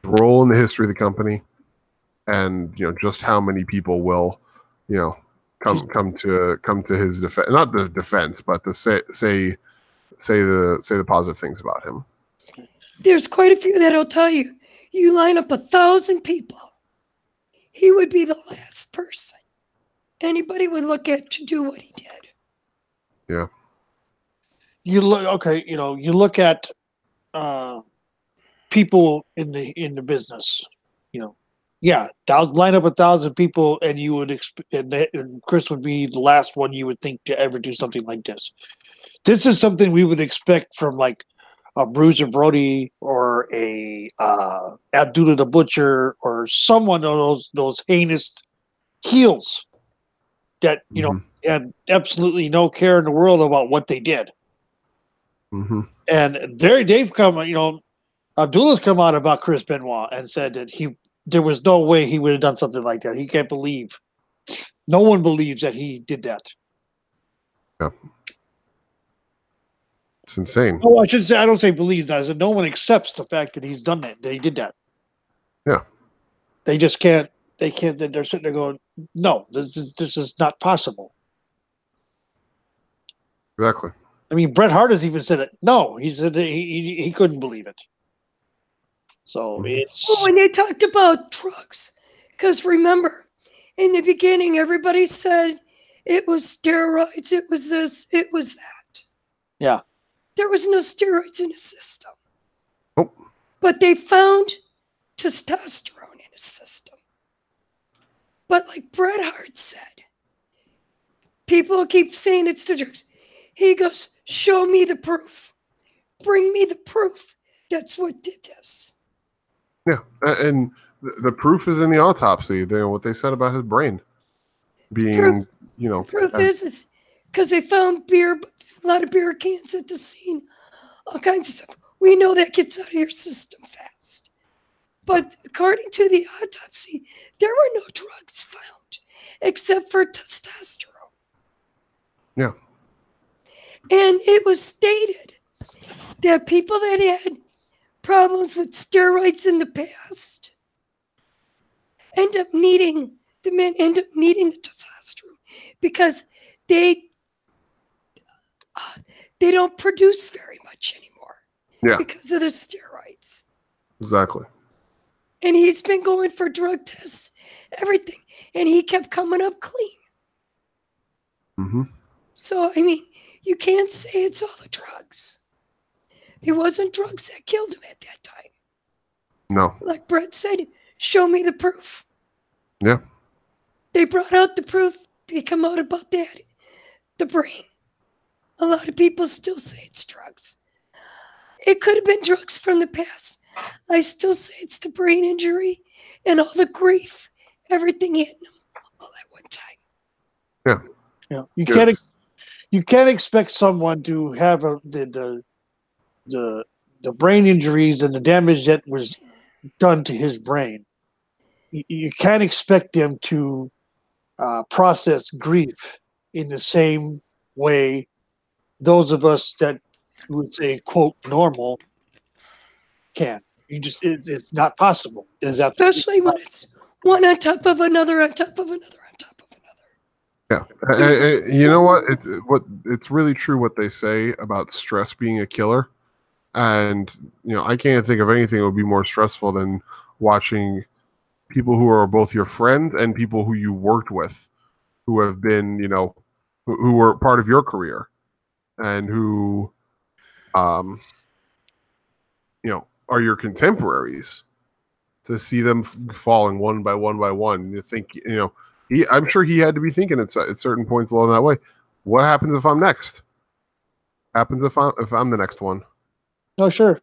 role in the history of the company, and just how many people will come to his defense, not the defense, but to say the positive things about him. There's quite a few that'll tell you, you line up 1,000 people, he would be the last person anybody would look at to do what he did. Yeah. You look at people in the business. Line up 1,000 people, and you would and Chris would be the last one you would think to ever do something like this. This is something we would expect from like a Bruiser Brody or a Abdullah the Butcher or someone of those heinous heels that had absolutely no care in the world about what they did. Mm-hmm. And they've come, Abdullah's come out about Chris Benoit and said that there was no way he would have done something like that. He can't believe. No one believes that he did that. Yeah. It's insane. Oh, I should say, I don't say believes that. I said no one accepts the fact that he's done that he did that. Yeah. They just can't. They can't. They're sitting there going, "No, this is not possible." Exactly. I mean, Bret Hart has even said it. No, he said that he couldn't believe it. So it's when they talked about drugs, because remember, in the beginning, everybody said it was steroids, it was this, it was that. Yeah. There was no steroids in his system. Oh. But they found testosterone in his system. But like Bret Hart said, people keep saying it's the drugs. He goes, show me the proof. Bring me the proof. That's what did this. Yeah, and the proof is in the autopsy. What they said about his brain being, The proof is because they found a lot of beer cans at the scene, all kinds of stuff. We know that gets out of your system fast. But according to the autopsy, there were no drugs found except for testosterone. Yeah. And it was stated that people that had problems with steroids in the past end up needing the testosterone because they don't produce very much anymore. Yeah. Because of the steroids. Exactly. And he's been going for drug tests, everything, and he kept coming up clean. Mm-hmm. So, I mean, you can't say it's all the drugs. It wasn't drugs that killed him at that time. No. Like Bret said, show me the proof. Yeah. They brought out the proof. They come out about that. The brain. A lot of people still say it's drugs. It could have been drugs from the past. I still say it's the brain injury and all the grief, everything hitting him all at one time. Yeah. Yeah. You can't expect someone to have the brain injuries and the damage that was done to his brain. You can't expect them to process grief in the same way those of us that would say, quote, normal can. It's not possible. It is especially when it's one on top of another, on top of another, on top of another. Yeah. You know what? It's really true what they say about stress being a killer. And, I can't think of anything that would be more stressful than watching people who are both your friend and people who you worked with, who have been, who were part of your career and who, are your contemporaries, to see them falling one by one by one. You think, I'm sure he had to be thinking at certain points along that way, what happens if I'm next? Happens if I'm the next one? No, sure.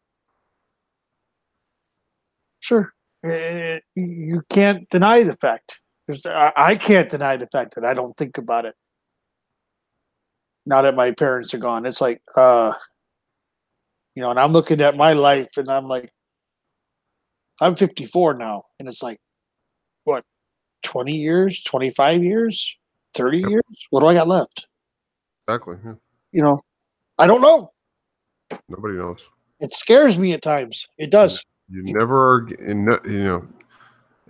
Sure. You can't deny the fact. I can't deny the fact that I don't think about it. Now that my parents are gone, it's like, and I'm looking at my life and I'm like, I'm 54 now. And it's like, what, 20 years, 25 years, 30 years? What do I got left? Exactly. Yeah. I don't know. Nobody knows. It scares me at times. It does. You never are,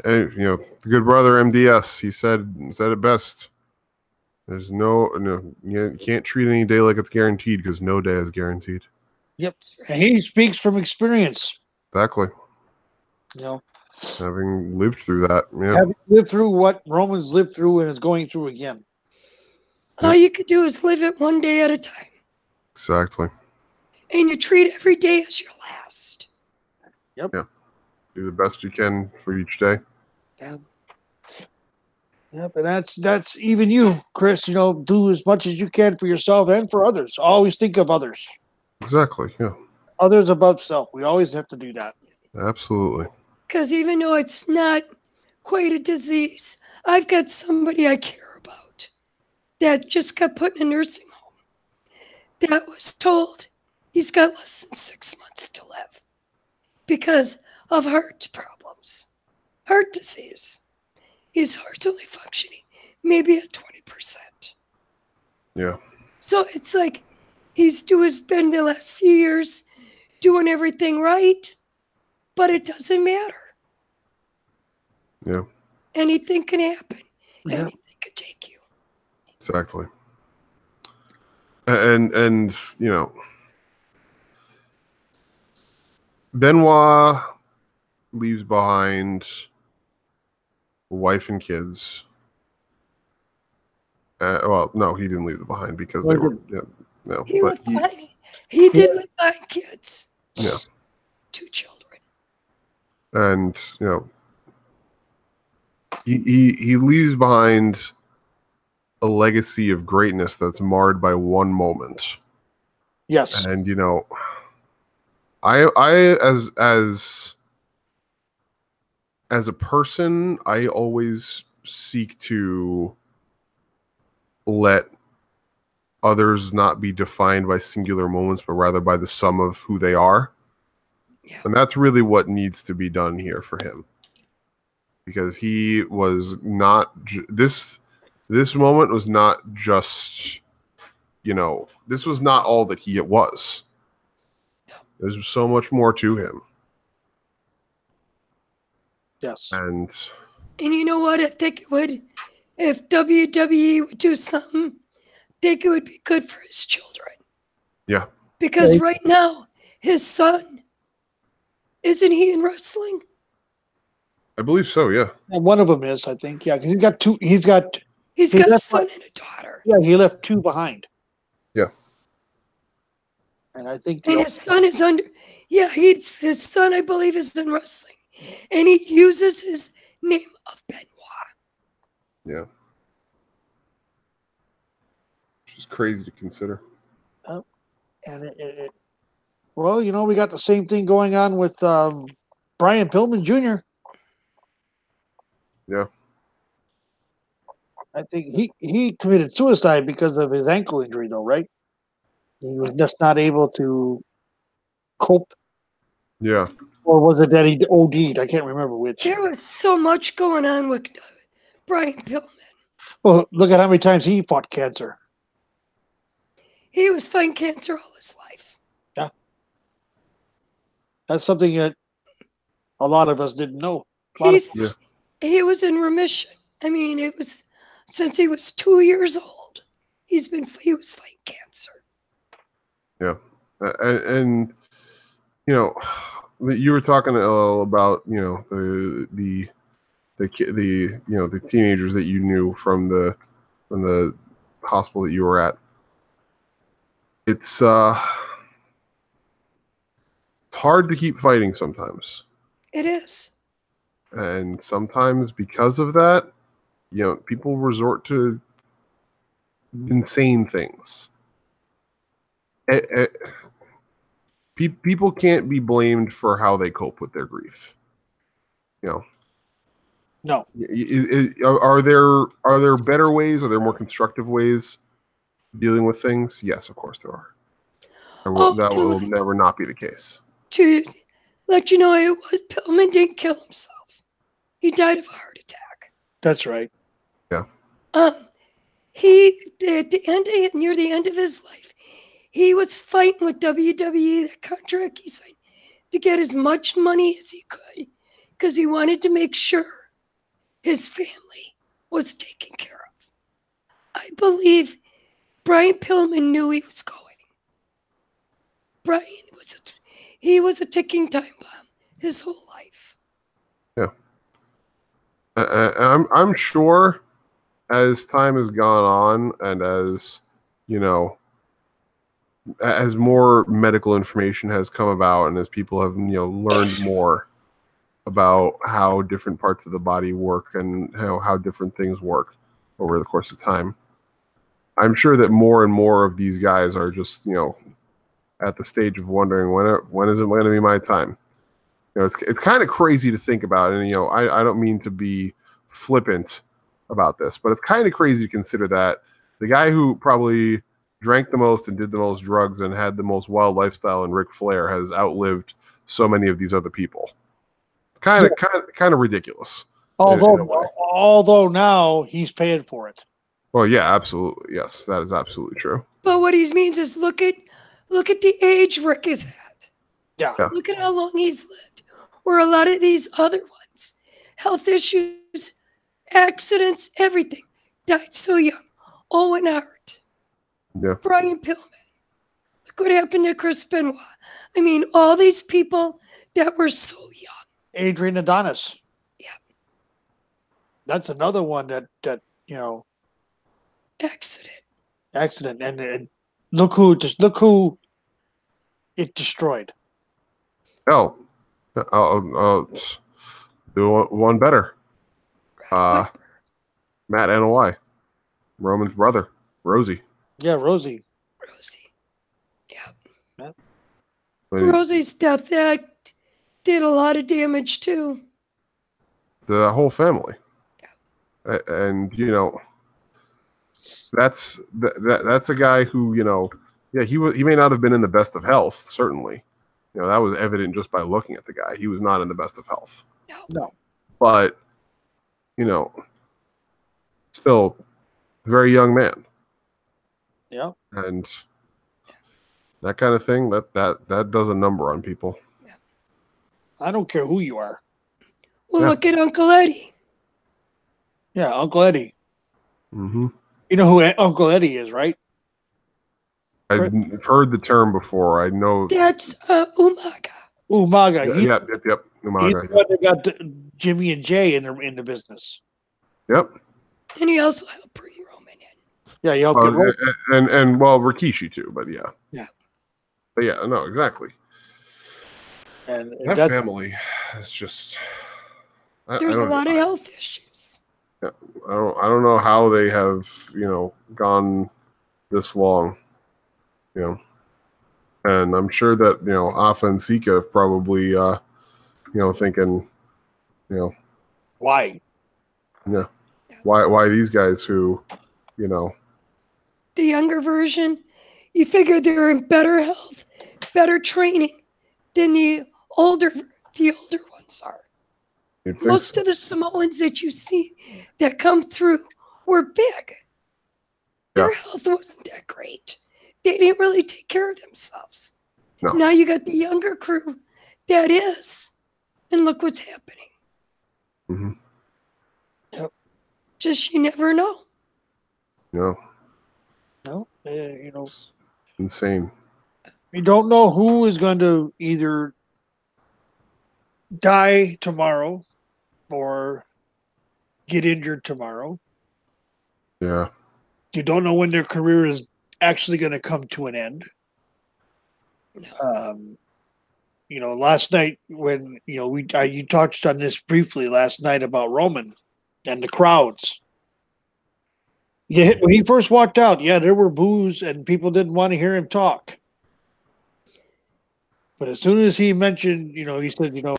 the good brother MDS. He said it best. There's you can't treat any day like it's guaranteed because no day is guaranteed. Yep, and he speaks from experience. Exactly. You know, having lived through that, having lived through what Romans lived through and is going through again. All you could do is live it one day at a time. Exactly. And you treat every day as your last. Yep. Yeah. Do the best you can for each day. Yeah. Yep, and that's even you, Chris. Do as much as you can for yourself and for others. Always think of others. Exactly. Yeah. Others above self. We always have to do that. Absolutely. Because even though it's not quite a disease, I've got somebody I care about that just got put in a nursing home that was told he's got less than 6 months to live because of heart problems, heart disease. He's heartily functioning, maybe at 20%. Yeah. So it's like he's spent the last few years doing everything right, but it doesn't matter. Yeah. Anything can happen. Yeah. Anything could take you. Exactly. And Benoit leaves behind a wife and kids. Well, no, he didn't leave them behind because they were. Yeah, no, He but left behind. He did leave behind kids. Yeah. 2 children. And he leaves behind a legacy of greatness that's marred by one moment. Yes. And I as a person, I always seek to let others not be defined by singular moments, but rather by the sum of who they are. Yeah. And that's really what needs to be done here for him. Because he was not this moment was not just this was not all that he was. There's so much more to him. Yes. And you know what? I think it would, if WWE would do something, I think it would be good for his children. Yeah. Because right now, his son, isn't he in wrestling? I believe so, yeah. And one of them is, I think. Yeah, because he's got two. He's got a son and a daughter. Yeah, he left 2 behind. Yeah. And I think And his son is his son, I believe, is in wrestling. And he uses his name of Benoit. Yeah. Which is crazy to consider. And well, we got the same thing going on with Brian Pillman Jr. Yeah. I think he committed suicide because of his ankle injury, though, right? He was just not able to cope. Yeah. Or was it that he OD'd? I can't remember which. There was so much going on with Brian Pillman. Well, look at how many times he fought cancer. He was fighting cancer all his life. Yeah. That's something that a lot of us didn't know. He was in remission. I mean, it was since he was 2 years old. He was fighting cancer. Yeah. And you were talking about the teenagers that you knew from the hospital that you were at. It's hard to keep fighting sometimes. It is. And sometimes because of that, people resort to insane things. People can't be blamed for how they cope with their grief. No. Are there better ways? Are there more constructive ways of dealing with things? Yes, of course there are. That will never not be the case. To let you know, Pillman didn't kill himself. He died of a heart attack. That's right. Yeah. He near the end of his life, He was fighting with WWE, that contract he signed, to get as much money as he could because he wanted to make sure his family was taken care of. I believe Brian Pillman knew he was going. Brian he was a ticking time bomb his whole life. Yeah. I'm sure as time has gone on and as, you know, as more medical information has come about and as people have, you know, learned more about how different parts of the body work and how different things work over the course of time, I'm sure that more and more of these guys are just, you know, at the stage of wondering when is it going to be my time. You know, it's kind of crazy to think about, and you know, I don't mean to be flippant about this, but it's kind of crazy to consider that the guy who probably drank the most and did the most drugs and had the most wild lifestyle in Ric Flair has outlived so many of these other people. Kind of ridiculous. Although now he's paying for it. Well, yeah, absolutely. Yes, that is absolutely true. But what he means is look at the age Rick is at. Yeah. Look at how long he's lived. Where a lot of these other ones, health issues, accidents, everything, died so young. Owen Hart. Yeah. Brian Pillman. Look what happened to Chris Benoit. I mean, all these people that were so young. Adrian Adonis. Yeah. That's another one that you know. Accident. And look who it destroyed. Hell, I'll do one better. Matt NOI, Roman's brother, Rosie. Yeah, Rosie. Yeah. Rosie's death act did a lot of damage too. The whole family. Yeah. And you know, that's a guy who, you know, yeah, he may not have been in the best of health, certainly. You know, that was evident just by looking at the guy. He was not in the best of health. No. But, you know, still very young man. Yeah. And that kind of thing, that does a number on people. Yeah. I don't care who you are. Well, look at Uncle Eddie. Yeah, Uncle Eddie. Mm-hmm. You know who Uncle Eddie is, right? I've heard the term before. I know that's Umaga. Umaga. Yep. Umaga. He's the one that got Jimmy and Jay in the business. Yep. And he also helped bring Roman in. Yeah, he helped and well, Rikishi too, but yeah. Yeah. But yeah, no, exactly. And that family is just. There's a lot of health issues. Yeah, I don't know how they have, you know, gone this long, you know, and I'm sure that, you know, Afa and Sika have probably, you know, thinking, you know, why, why these guys who, you know, the younger version, you figure they're in better health, better training than the older ones are. Most of the Samoans that you see that come through were big. Their health wasn't that great. They didn't really take care of themselves. No. Now you got the younger crew that is, and look what's happening. Mm-hmm. Yep. Just you never know. No. You know, it's insane. You don't know who is going to either die tomorrow or get injured tomorrow. Yeah. You don't know when their career is actually going to come to an end. No. You know, last night when, you know, you touched on this briefly last night about Roman and the crowds. Yeah, when he first walked out, there were boos and people didn't want to hear him talk. But as soon as he mentioned, you know, he said, you know,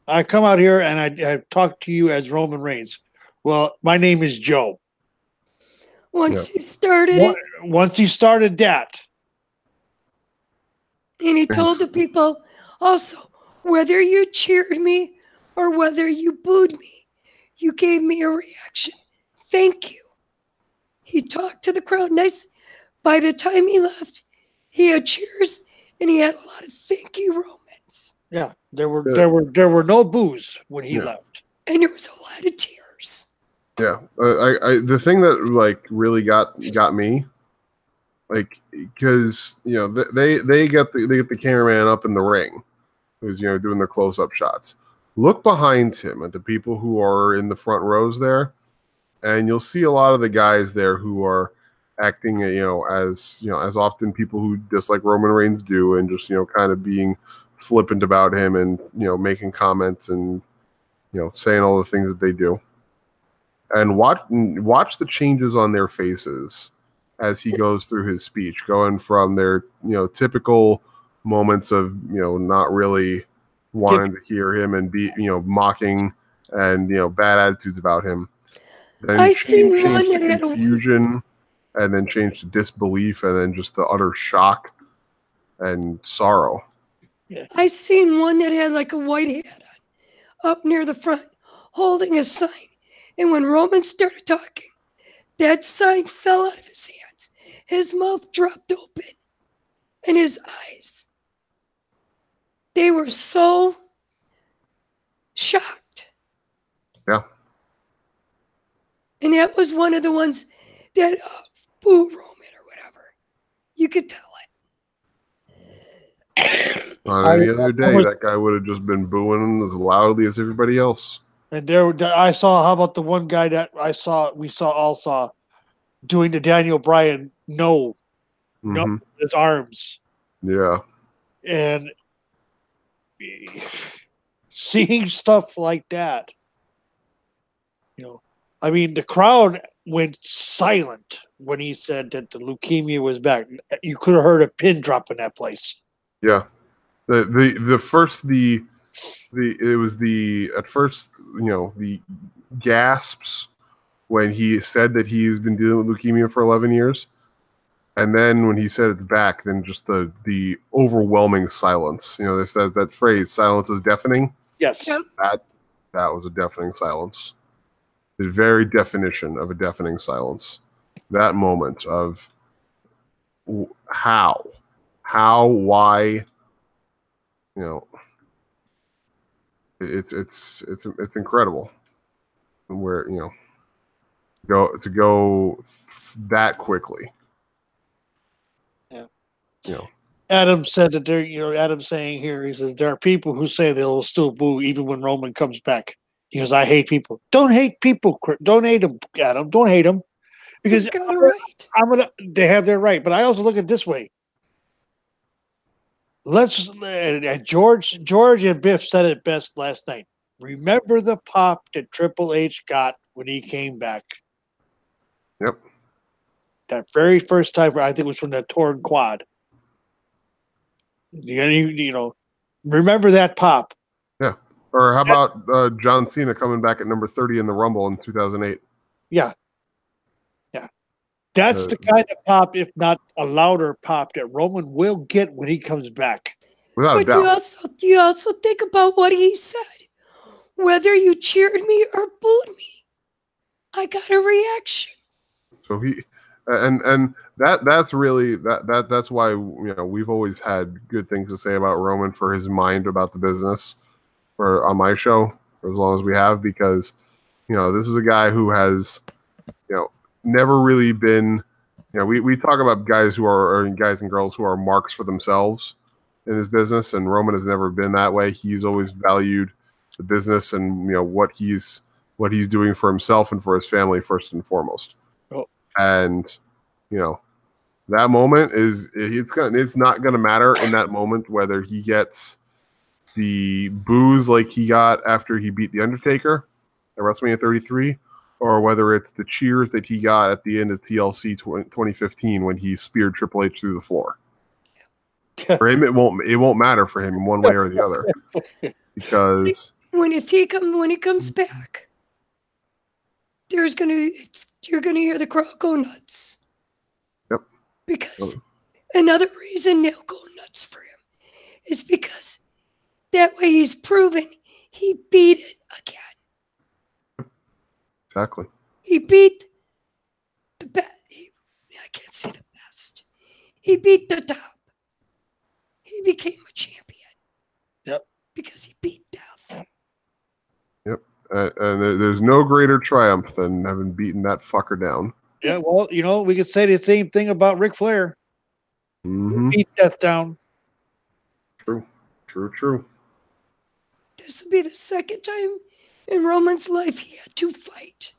I come out here and I talk to you as Roman Reigns. Well, my name is Joe. Once he started that. And he told the people also, whether you cheered me or whether you booed me, you gave me a reaction. Thank you. He talked to the crowd nice, By the time he left, he had cheers and he had a lot of thank you Romans. Yeah, there were no boos when he left, and there was a lot of tears. Yeah, the thing that like really got me, like, because they get the cameraman up in the ring, who's doing the close up shots. Look behind him at the people who are in the front rows there, and you'll see a lot of the guys there who are acting, as often people who just like Roman Reigns do, and just kind of being flippant about him, and making comments, and saying all the things that they do. And watch the changes on their faces as he goes through his speech, going from their typical moments of not really wanting to hear him and be mocking and bad attitudes about him. Then I seen change one to that had confusion, and then change to disbelief, and then just the utter shock and sorrow. I seen one that had like a white hat on, up near the front, holding a sign. And when Roman started talking, that sign fell out of his hands. His mouth dropped open, and his eyes, they were so shocked. Yeah. And that was one of the ones that boo Roman or whatever. You could tell it. On any other day, that guy would have just been booing as loudly as everybody else. And I saw. How about the one guy that we all saw doing the Daniel Bryan no his arms. Yeah. And seeing stuff like that, I mean, the crowd went silent when he said that the leukemia was back. You could have heard a pin drop in that place. Yeah. The gasps when he said that he's been dealing with leukemia for 11 years. And then when he said it's back, then just the overwhelming silence. There says that phrase, silence is deafening. Yes. Yep. That was a deafening silence. The very definition of a deafening silence. That moment of how, why, it's incredible. Where go that quickly. Yeah. Adam said that Adam's saying here, he says there are people who say they'll still boo even when Roman comes back. He goes, I hate people. Don't hate people. Don't hate them, Adam. Don't hate them. Because they have their right. But I also look at it this way. George and Biff said it best last night. Remember the pop that Triple H got when he came back. Yep. That very first time, I think it was from that torn quad. Remember that pop. Yeah. Or how about John Cena coming back at number 30 in the Rumble in 2008? Yeah. Yeah. That's the kind of pop, if not a louder pop, that Roman will get when he comes back. Without a doubt. You also think about what he said. Whether you cheered me or booed me, I got a reaction. So he and that's really that's why we've always had good things to say about Roman for his mind about the business on my show for as long as we have, because this is a guy who has never really been we talk about guys and girls who are marks for themselves in his business, and Roman has never been that way. He's always valued the business and what he's doing for himself and for his family first and foremost. Oh. And that moment it's not going to matter in that moment whether he gets the boos like he got after he beat the Undertaker at WrestleMania 33, or whether it's the cheers that he got at the end of TLC 2015 when he speared Triple H through the floor. For him, it won't matter for him in one way or the other, because when he comes back, you're gonna hear the crowd go nuts. Yep. Because another reason they'll go nuts for him is because that way he's proven he beat it again. Exactly. He beat the best. I can't say the best. He beat the top. He became a champion. Yep. Because he beat death. Yep. And there's no greater triumph than having beaten that fucker down. Yeah, well, we could say the same thing about Ric Flair. Mm-hmm. Beat death down. True. This will be the second time in Roman's life he had to fight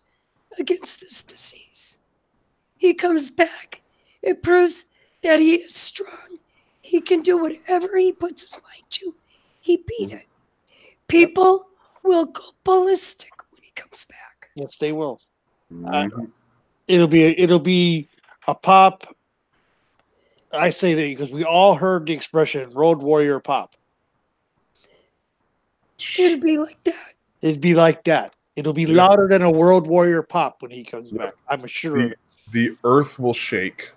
against this disease. He comes back. It proves that he is strong. He can do whatever he puts his mind to. He beat it. People will go ballistic when he comes back. Yes, they will. Mm-hmm. It'll be a pop. I say that because we all heard the expression "Road Warrior Pop." It'll be like that. It'd be like that. It'll be louder than a World Warrior Pop when he comes back. I'm sure of it. The earth will shake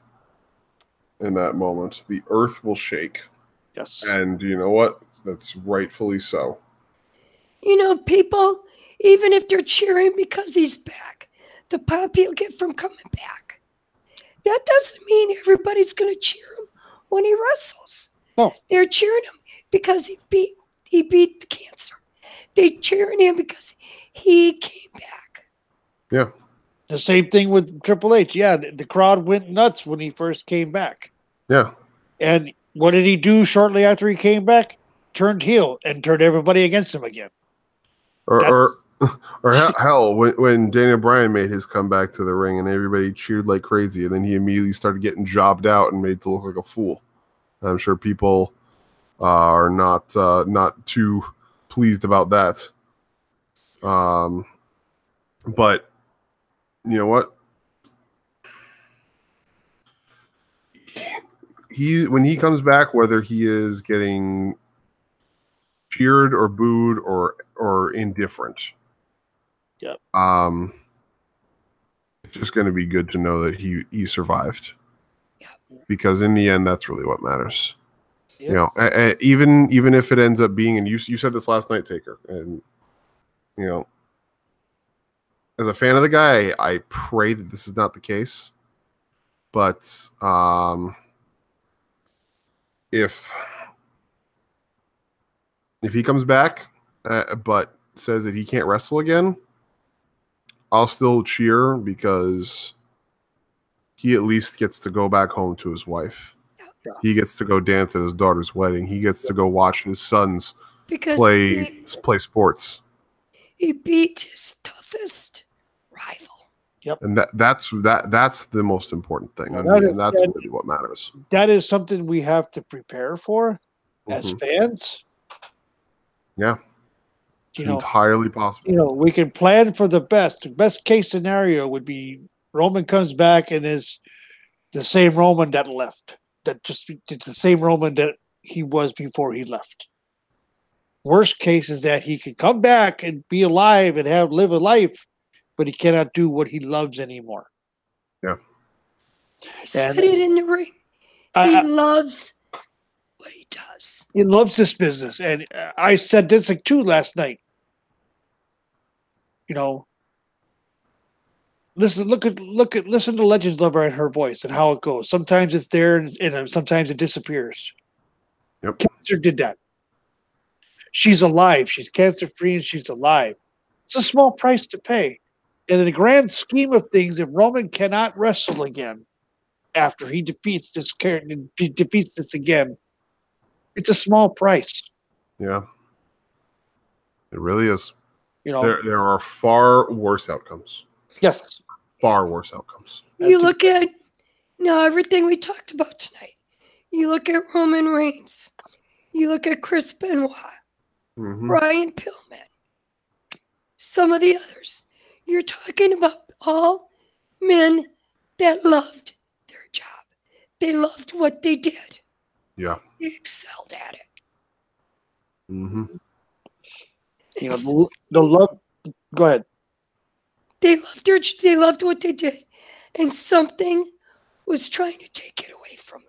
in that moment. The earth will shake. Yes. And you know what? That's rightfully so. People, even if they're cheering because he's back, the pop he'll get from coming back, that doesn't mean everybody's going to cheer him when he wrestles. No. They're cheering him because he beat the cancer. They're cheering him because he came back. Yeah. The same thing with Triple H. Yeah, the crowd went nuts when he first came back. Yeah. And what did he do shortly after he came back? Turned heel and turned everybody against him again. Or hell, when Daniel Bryan made his comeback to the ring and everybody cheered like crazy, and then he immediately started getting jobbed out and made to look like a fool. I'm sure people are not too pleased about that. But you know what? When he comes back, whether he is getting cheered or booed or indifferent. Yep. It's just going to be good to know that he survived. Yep. Because in the end, that's really what matters. Yep. Even if it ends up being, and you said this last night, Taker, and as a fan of the guy, I pray that this is not the case. But if he comes back, but says that he can't wrestle again, I'll still cheer because he at least gets to go back home to his wife. Yeah. He gets to go dance at his daughter's wedding. He gets to go watch his sons play sports. He beat his toughest rival. Yep. And that's the most important thing. Well, and that's really what matters. That is something we have to prepare for as fans. Yeah. It's entirely possible. We can plan for the best. The best case scenario would be Roman comes back and is the same Roman that left. It's the same Roman that he was before he left. Worst case is that he can come back and be alive and live a life, but he cannot do what he loves anymore. Yeah. He said it in the ring. He loves what he does. He loves this business. And I said this too last night. Listen to LegendsLover and her voice and how it goes. Sometimes it's there and sometimes it disappears. Yep. Cancer did that. She's alive. She's cancer free and she's alive. It's a small price to pay. And in the grand scheme of things, if Roman cannot wrestle again after he defeats this again, it's a small price. Yeah. It really is. There are far worse outcomes. Yes. Far worse outcomes. You look at everything we talked about tonight. You look at Roman Reigns. You look at Chris Benoit. Brian Pillman. Some of the others. You're talking about all men that loved their job. They loved what they did. Yeah. They excelled at it. Mm-hmm. The love. Go ahead. They loved what they did, and something was trying to take it away from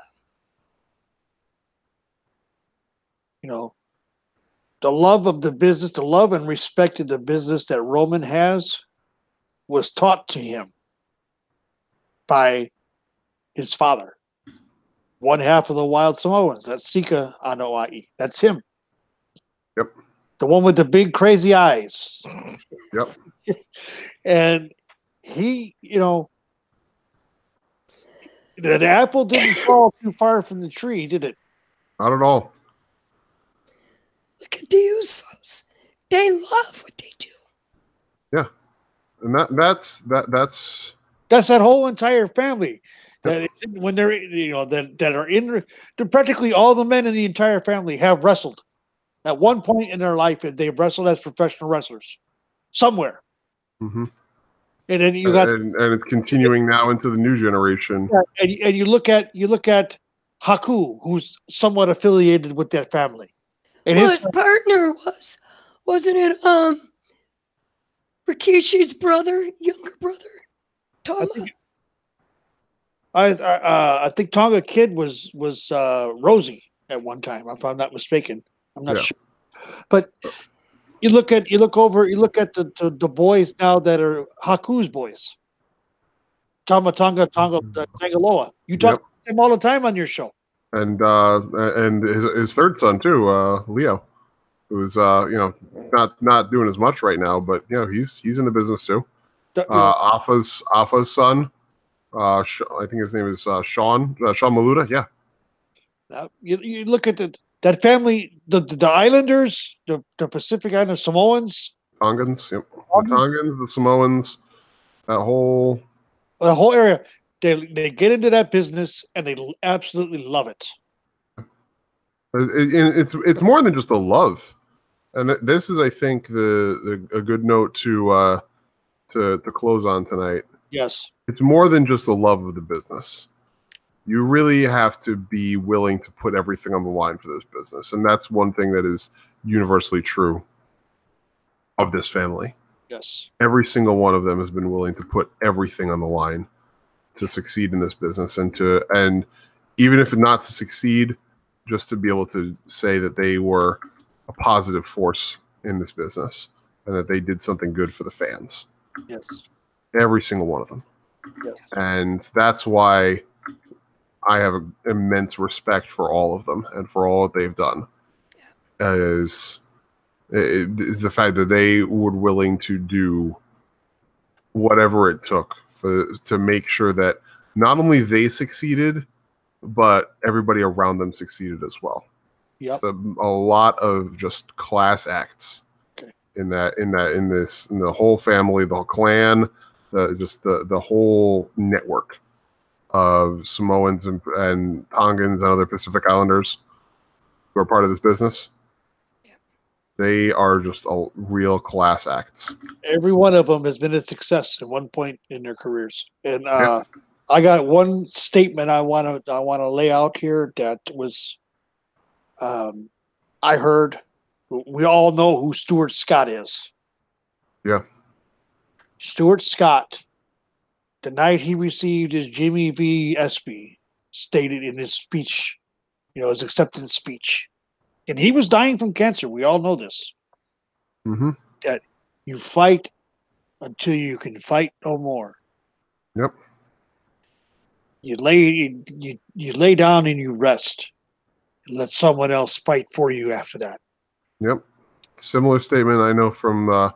them. The love of the business, the love and respect of the business that Roman has was taught to him by his father. one half of the Wild Samoans. That's Sika Anoa'i. That's him. Yep. The one with the big crazy eyes. Yep. And he, the apple didn't fall too far from the tree, did it? Not at all. Look at the Usos. They love what they do. Yeah. And that's that whole entire family. That when they're that are in, they're practically all the men in the entire family have wrestled at one point in their life, and they've wrestled as professional wrestlers somewhere. Mm-hmm. And then you got and it's continuing now into the new generation. And you look at Haku, who's somewhat affiliated with that family. And his partner wasn't it Rikishi's brother, younger brother, Tama? I think Tonga Kid was Rosie at one time, if I'm not mistaken. I'm not sure, but you look at the boys now that are Haku's boys. Tangaloa. You talk about him all the time on your show. And his third son too, Leo, who's not doing as much right now, but he's in the business too. Alpha's son, I think his name is Sean Maluda. Yeah. You look at that family, the Islanders, the Pacific Islander Samoans, Tongans, yep. The Tongans, the Samoans, the whole area. They get into that business and they absolutely love it. It's more than just a love, and this is, I think, a good note to close on tonight. Yes, it's more than just the love of the business. You really have to be willing to put everything on the line for this business, and that's one thing that is universally true of this family. Yes, every single one of them has been willing to put everything on the line to succeed in this business, and even if not to succeed, just to be able to say that they were a positive force in this business and that they did something good for the fans. Yes. Every single one of them. Yes. And that's why I have immense respect for all of them and for all that they've done. Is the fact that they were willing to do whatever it took to make sure that not only they succeeded, but everybody around them succeeded as well. Yep. So a lot of just class acts in the whole family, the whole clan, the whole network of Samoans and Tongans and other Pacific Islanders who are part of this business. They are just real class acts. Every one of them has been a success at one point in their careers. And I got one statement I want to lay out here that was I heard. We all know who Stuart Scott is. Yeah. Stuart Scott, the night he received his Jimmy V. ESPY, stated in his speech, his acceptance speech, and he was dying from cancer. We all know this. Mm-hmm. That you fight until you can fight no more. Yep. You lay down and you rest, and let someone else fight for you after that. Yep. Similar statement I know from the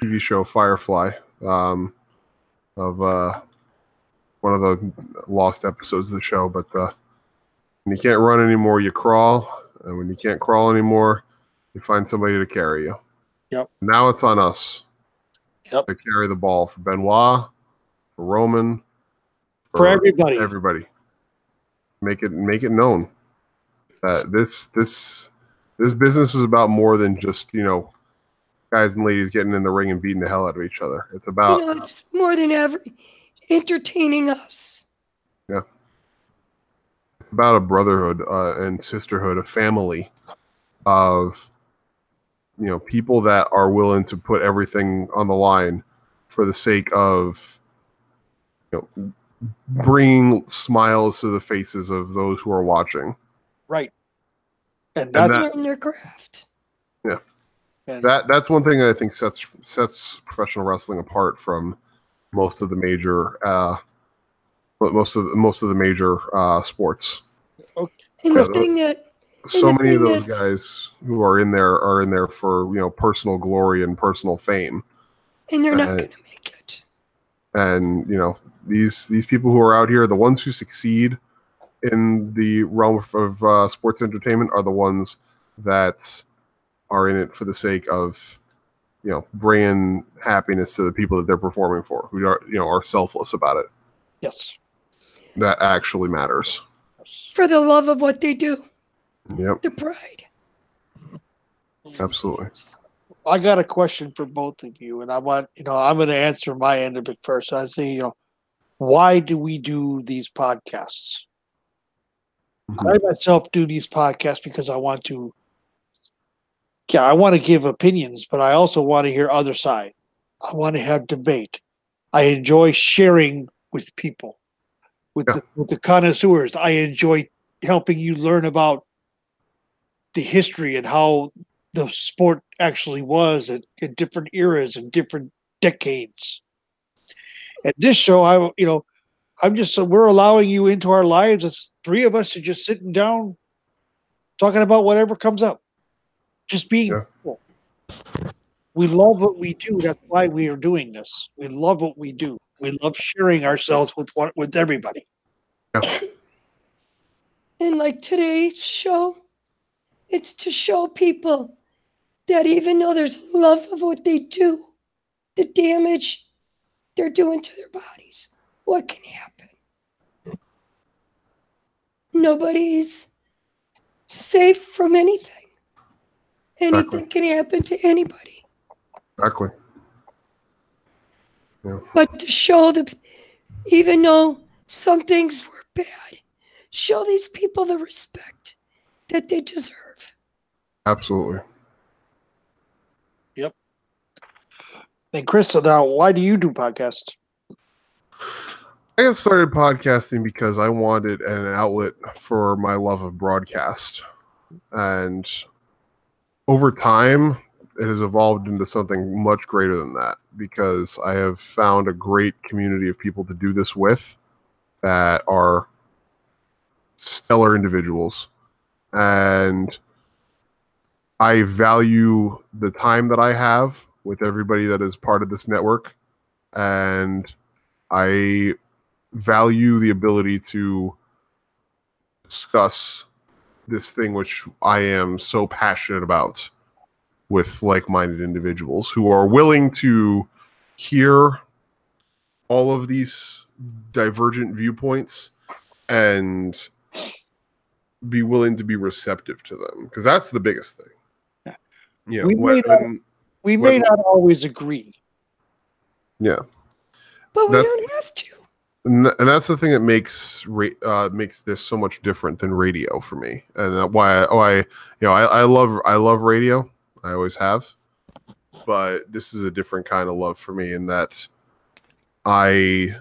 TV show Firefly, of one of the lost episodes of the show. But when you can't run anymore, you crawl. And when you can't crawl anymore, you find somebody to carry you. Yep. Now it's on us to carry the ball for Benoit, for Roman, for everybody. Everybody. Make it known that this business is about more than just, guys and ladies getting in the ring and beating the hell out of each other. It's about it's more than ever entertaining us. Yeah. It's about a brotherhood and sisterhood, a family of people that are willing to put everything on the line for the sake of bringing smiles to the faces of those who are watching. Right. And that's learning their craft. Yeah. And that's one thing that I think sets professional wrestling apart from most of the major sports. And the thing that so many of those that's- guys who are in there for personal glory and personal fame, and they're not going to make it. And these people who are out here, the ones who succeed in the realm of sports entertainment, are the ones that are in it for the sake of bringing happiness to the people that they're performing for, who are selfless about it. Yes, that actually matters. For the love of what they do. Yep. The pride. Absolutely. I got a question for both of you, and I want I'm going to answer my end of it first. I say, why do we do these podcasts? Mm-hmm. I myself do these podcasts because I want to. Yeah, I want to give opinions, but I also want to hear other side. I want to have debate. I enjoy sharing with people, with the connoisseurs. I enjoy helping you learn about the history and how the sport actually was at different eras and different decades. At this show, we're allowing you into our lives. It's three of us just sitting down, talking about whatever comes up, just being people. We love what we do. That's why we are doing this. We love what we do. We love sharing ourselves with everybody. Yeah. And like today's show, it's to show people that even though there's love of what they do, the damage they're doing to their bodies, what can happen? Nobody's safe from anything. Anything can happen to anybody. Exactly. Yeah. But to show even though some things were bad, show these people the respect that they deserve. Absolutely. Yep. And Chris, now, why do you do podcasts? I got started podcasting because I wanted an outlet for my love of broadcast. And over time, it has evolved into something much greater than that, because I have found a great community of people to do this with that are stellar individuals. And I value the time that I have with everybody that is part of this network. And I value the ability to discuss this thing which I am so passionate about with like-minded individuals who are willing to hear all of these divergent viewpoints and be willing to be receptive to them, because that's the biggest thing. Yeah, we may not always agree. Yeah, but we don't have to. And that's the thing that makes this so much different than radio for me, and why I love radio. I always have, but this is a different kind of love for me, in that I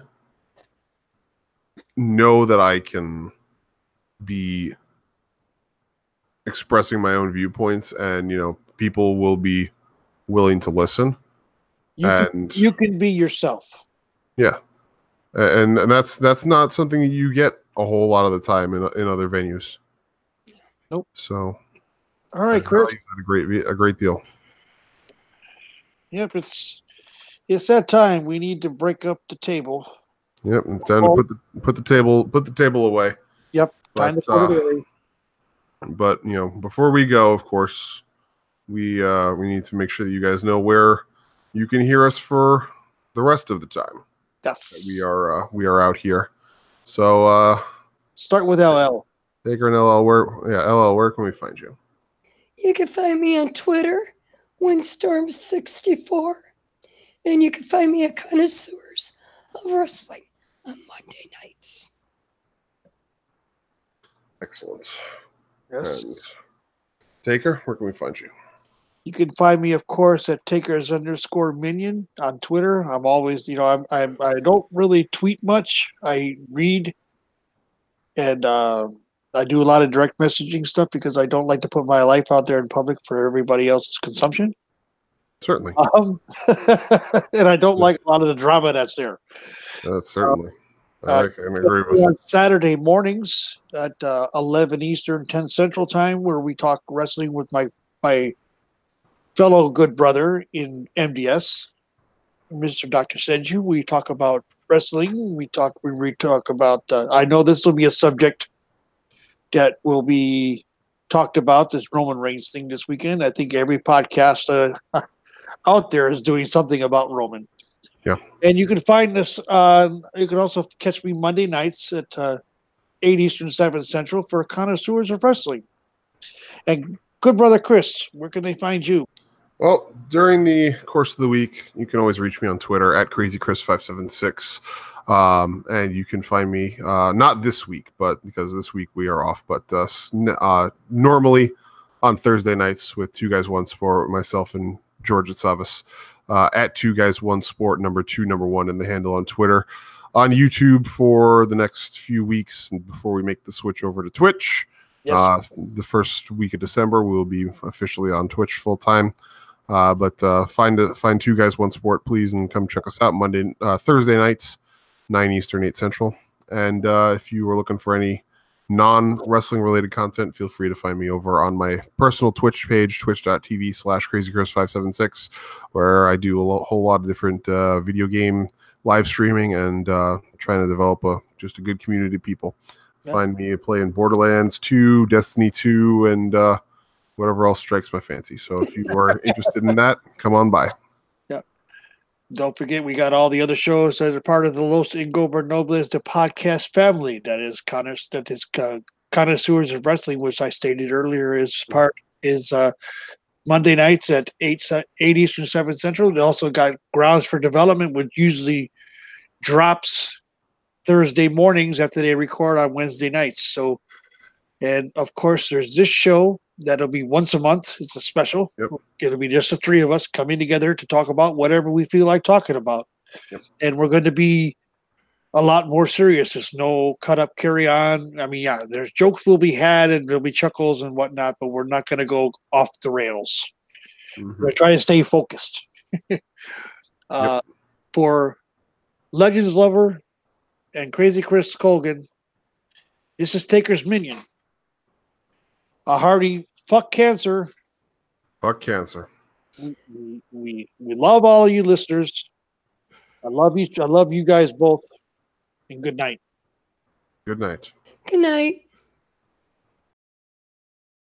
know that I can be expressing my own viewpoints, and people will be willing to listen. You can be yourself. Yeah. And that's not something that you get a whole lot of the time in other venues. Nope. So, all right, Chris, a great deal. Yep, it's that time. We need to break up the table. Yep, it's time to put the table away. Yep, time to put it away. But before we go, of course, we need to make sure that you guys know where you can hear us for the rest of the time. Yes. We are out here. So start with LL. Taker and LL, where can we find you? You can find me on Twitter, Windstorm64, and you can find me at Connoisseurs of Wrestling on Monday nights. Excellent. Yes. And Taker, where can we find you? You can find me, of course, at Takers_Minion on Twitter. I'm always, I don't really tweet much. I read, and I do a lot of direct messaging stuff because I don't like to put my life out there in public for everybody else's consumption. Certainly. And I don't like a lot of the drama that's there. Certainly. I can agree with on Saturday mornings at 11 Eastern, 10 Central Time, where we talk wrestling with my fellow good brother in MDS, Mr. Dr. Senju. We talk about wrestling. We talk about. I know this will be a subject that will be talked about, this Roman Reigns thing this weekend. I think every podcast out there is doing something about Roman. Yeah. And you can find this. You can also catch me Monday nights at 8 Eastern, 7 Central for connoisseurs of wrestling. And good brother Chris, where can they find you? Well, during the course of the week, you can always reach me on Twitter at CrazyChris576. And you can find me, not this week, but because this week we are off, but normally on Thursday nights with Two Guys One Sport, myself and George Atsavas, at Two Guys One Sport, number 1 in the handle on Twitter. On YouTube for the next few weeks before we make the switch over to Twitch. Yes. The first week of December, we will be officially on Twitch full time. But find Two Guys One Sport, please, and come check us out Thursday nights, 9 Eastern, 8 Central. And if you are looking for any non-wrestling related content, feel free to find me over on my personal Twitch page, twitch.tv/crazychris576, where I do a whole lot of different video game live streaming and trying to develop just a good community of people. Yep. Find me playing Borderlands 2, Destiny 2, and whatever else strikes my fancy. So if you are interested in that, come on by. Yeah. Don't forget, we got all the other shows that are part of the Los Ingobernables, the podcast family. That is Connoisseurs of Wrestling, which I stated earlier is Monday nights at 8 Eastern, 7 Central. They also got Grounds for Development, which usually drops Thursday mornings after they record on Wednesday nights. So, and of course, there's this show that'll be once a month. It's a special. Yep. It'll be just the three of us coming together to talk about whatever we feel like talking about. Yep. And we're going to be a lot more serious. There's no cut up, carry on. I mean, yeah, there's jokes will be had and there'll be chuckles and whatnot, but we're not going to go off the rails. Mm-hmm. We're trying to stay focused. For LegendsLover and Crazy Chris Colgan, this is Taker's Minion. A hearty fuck cancer. Fuck cancer. We love all of you listeners. I love you guys both. And good night. Good night. Good night.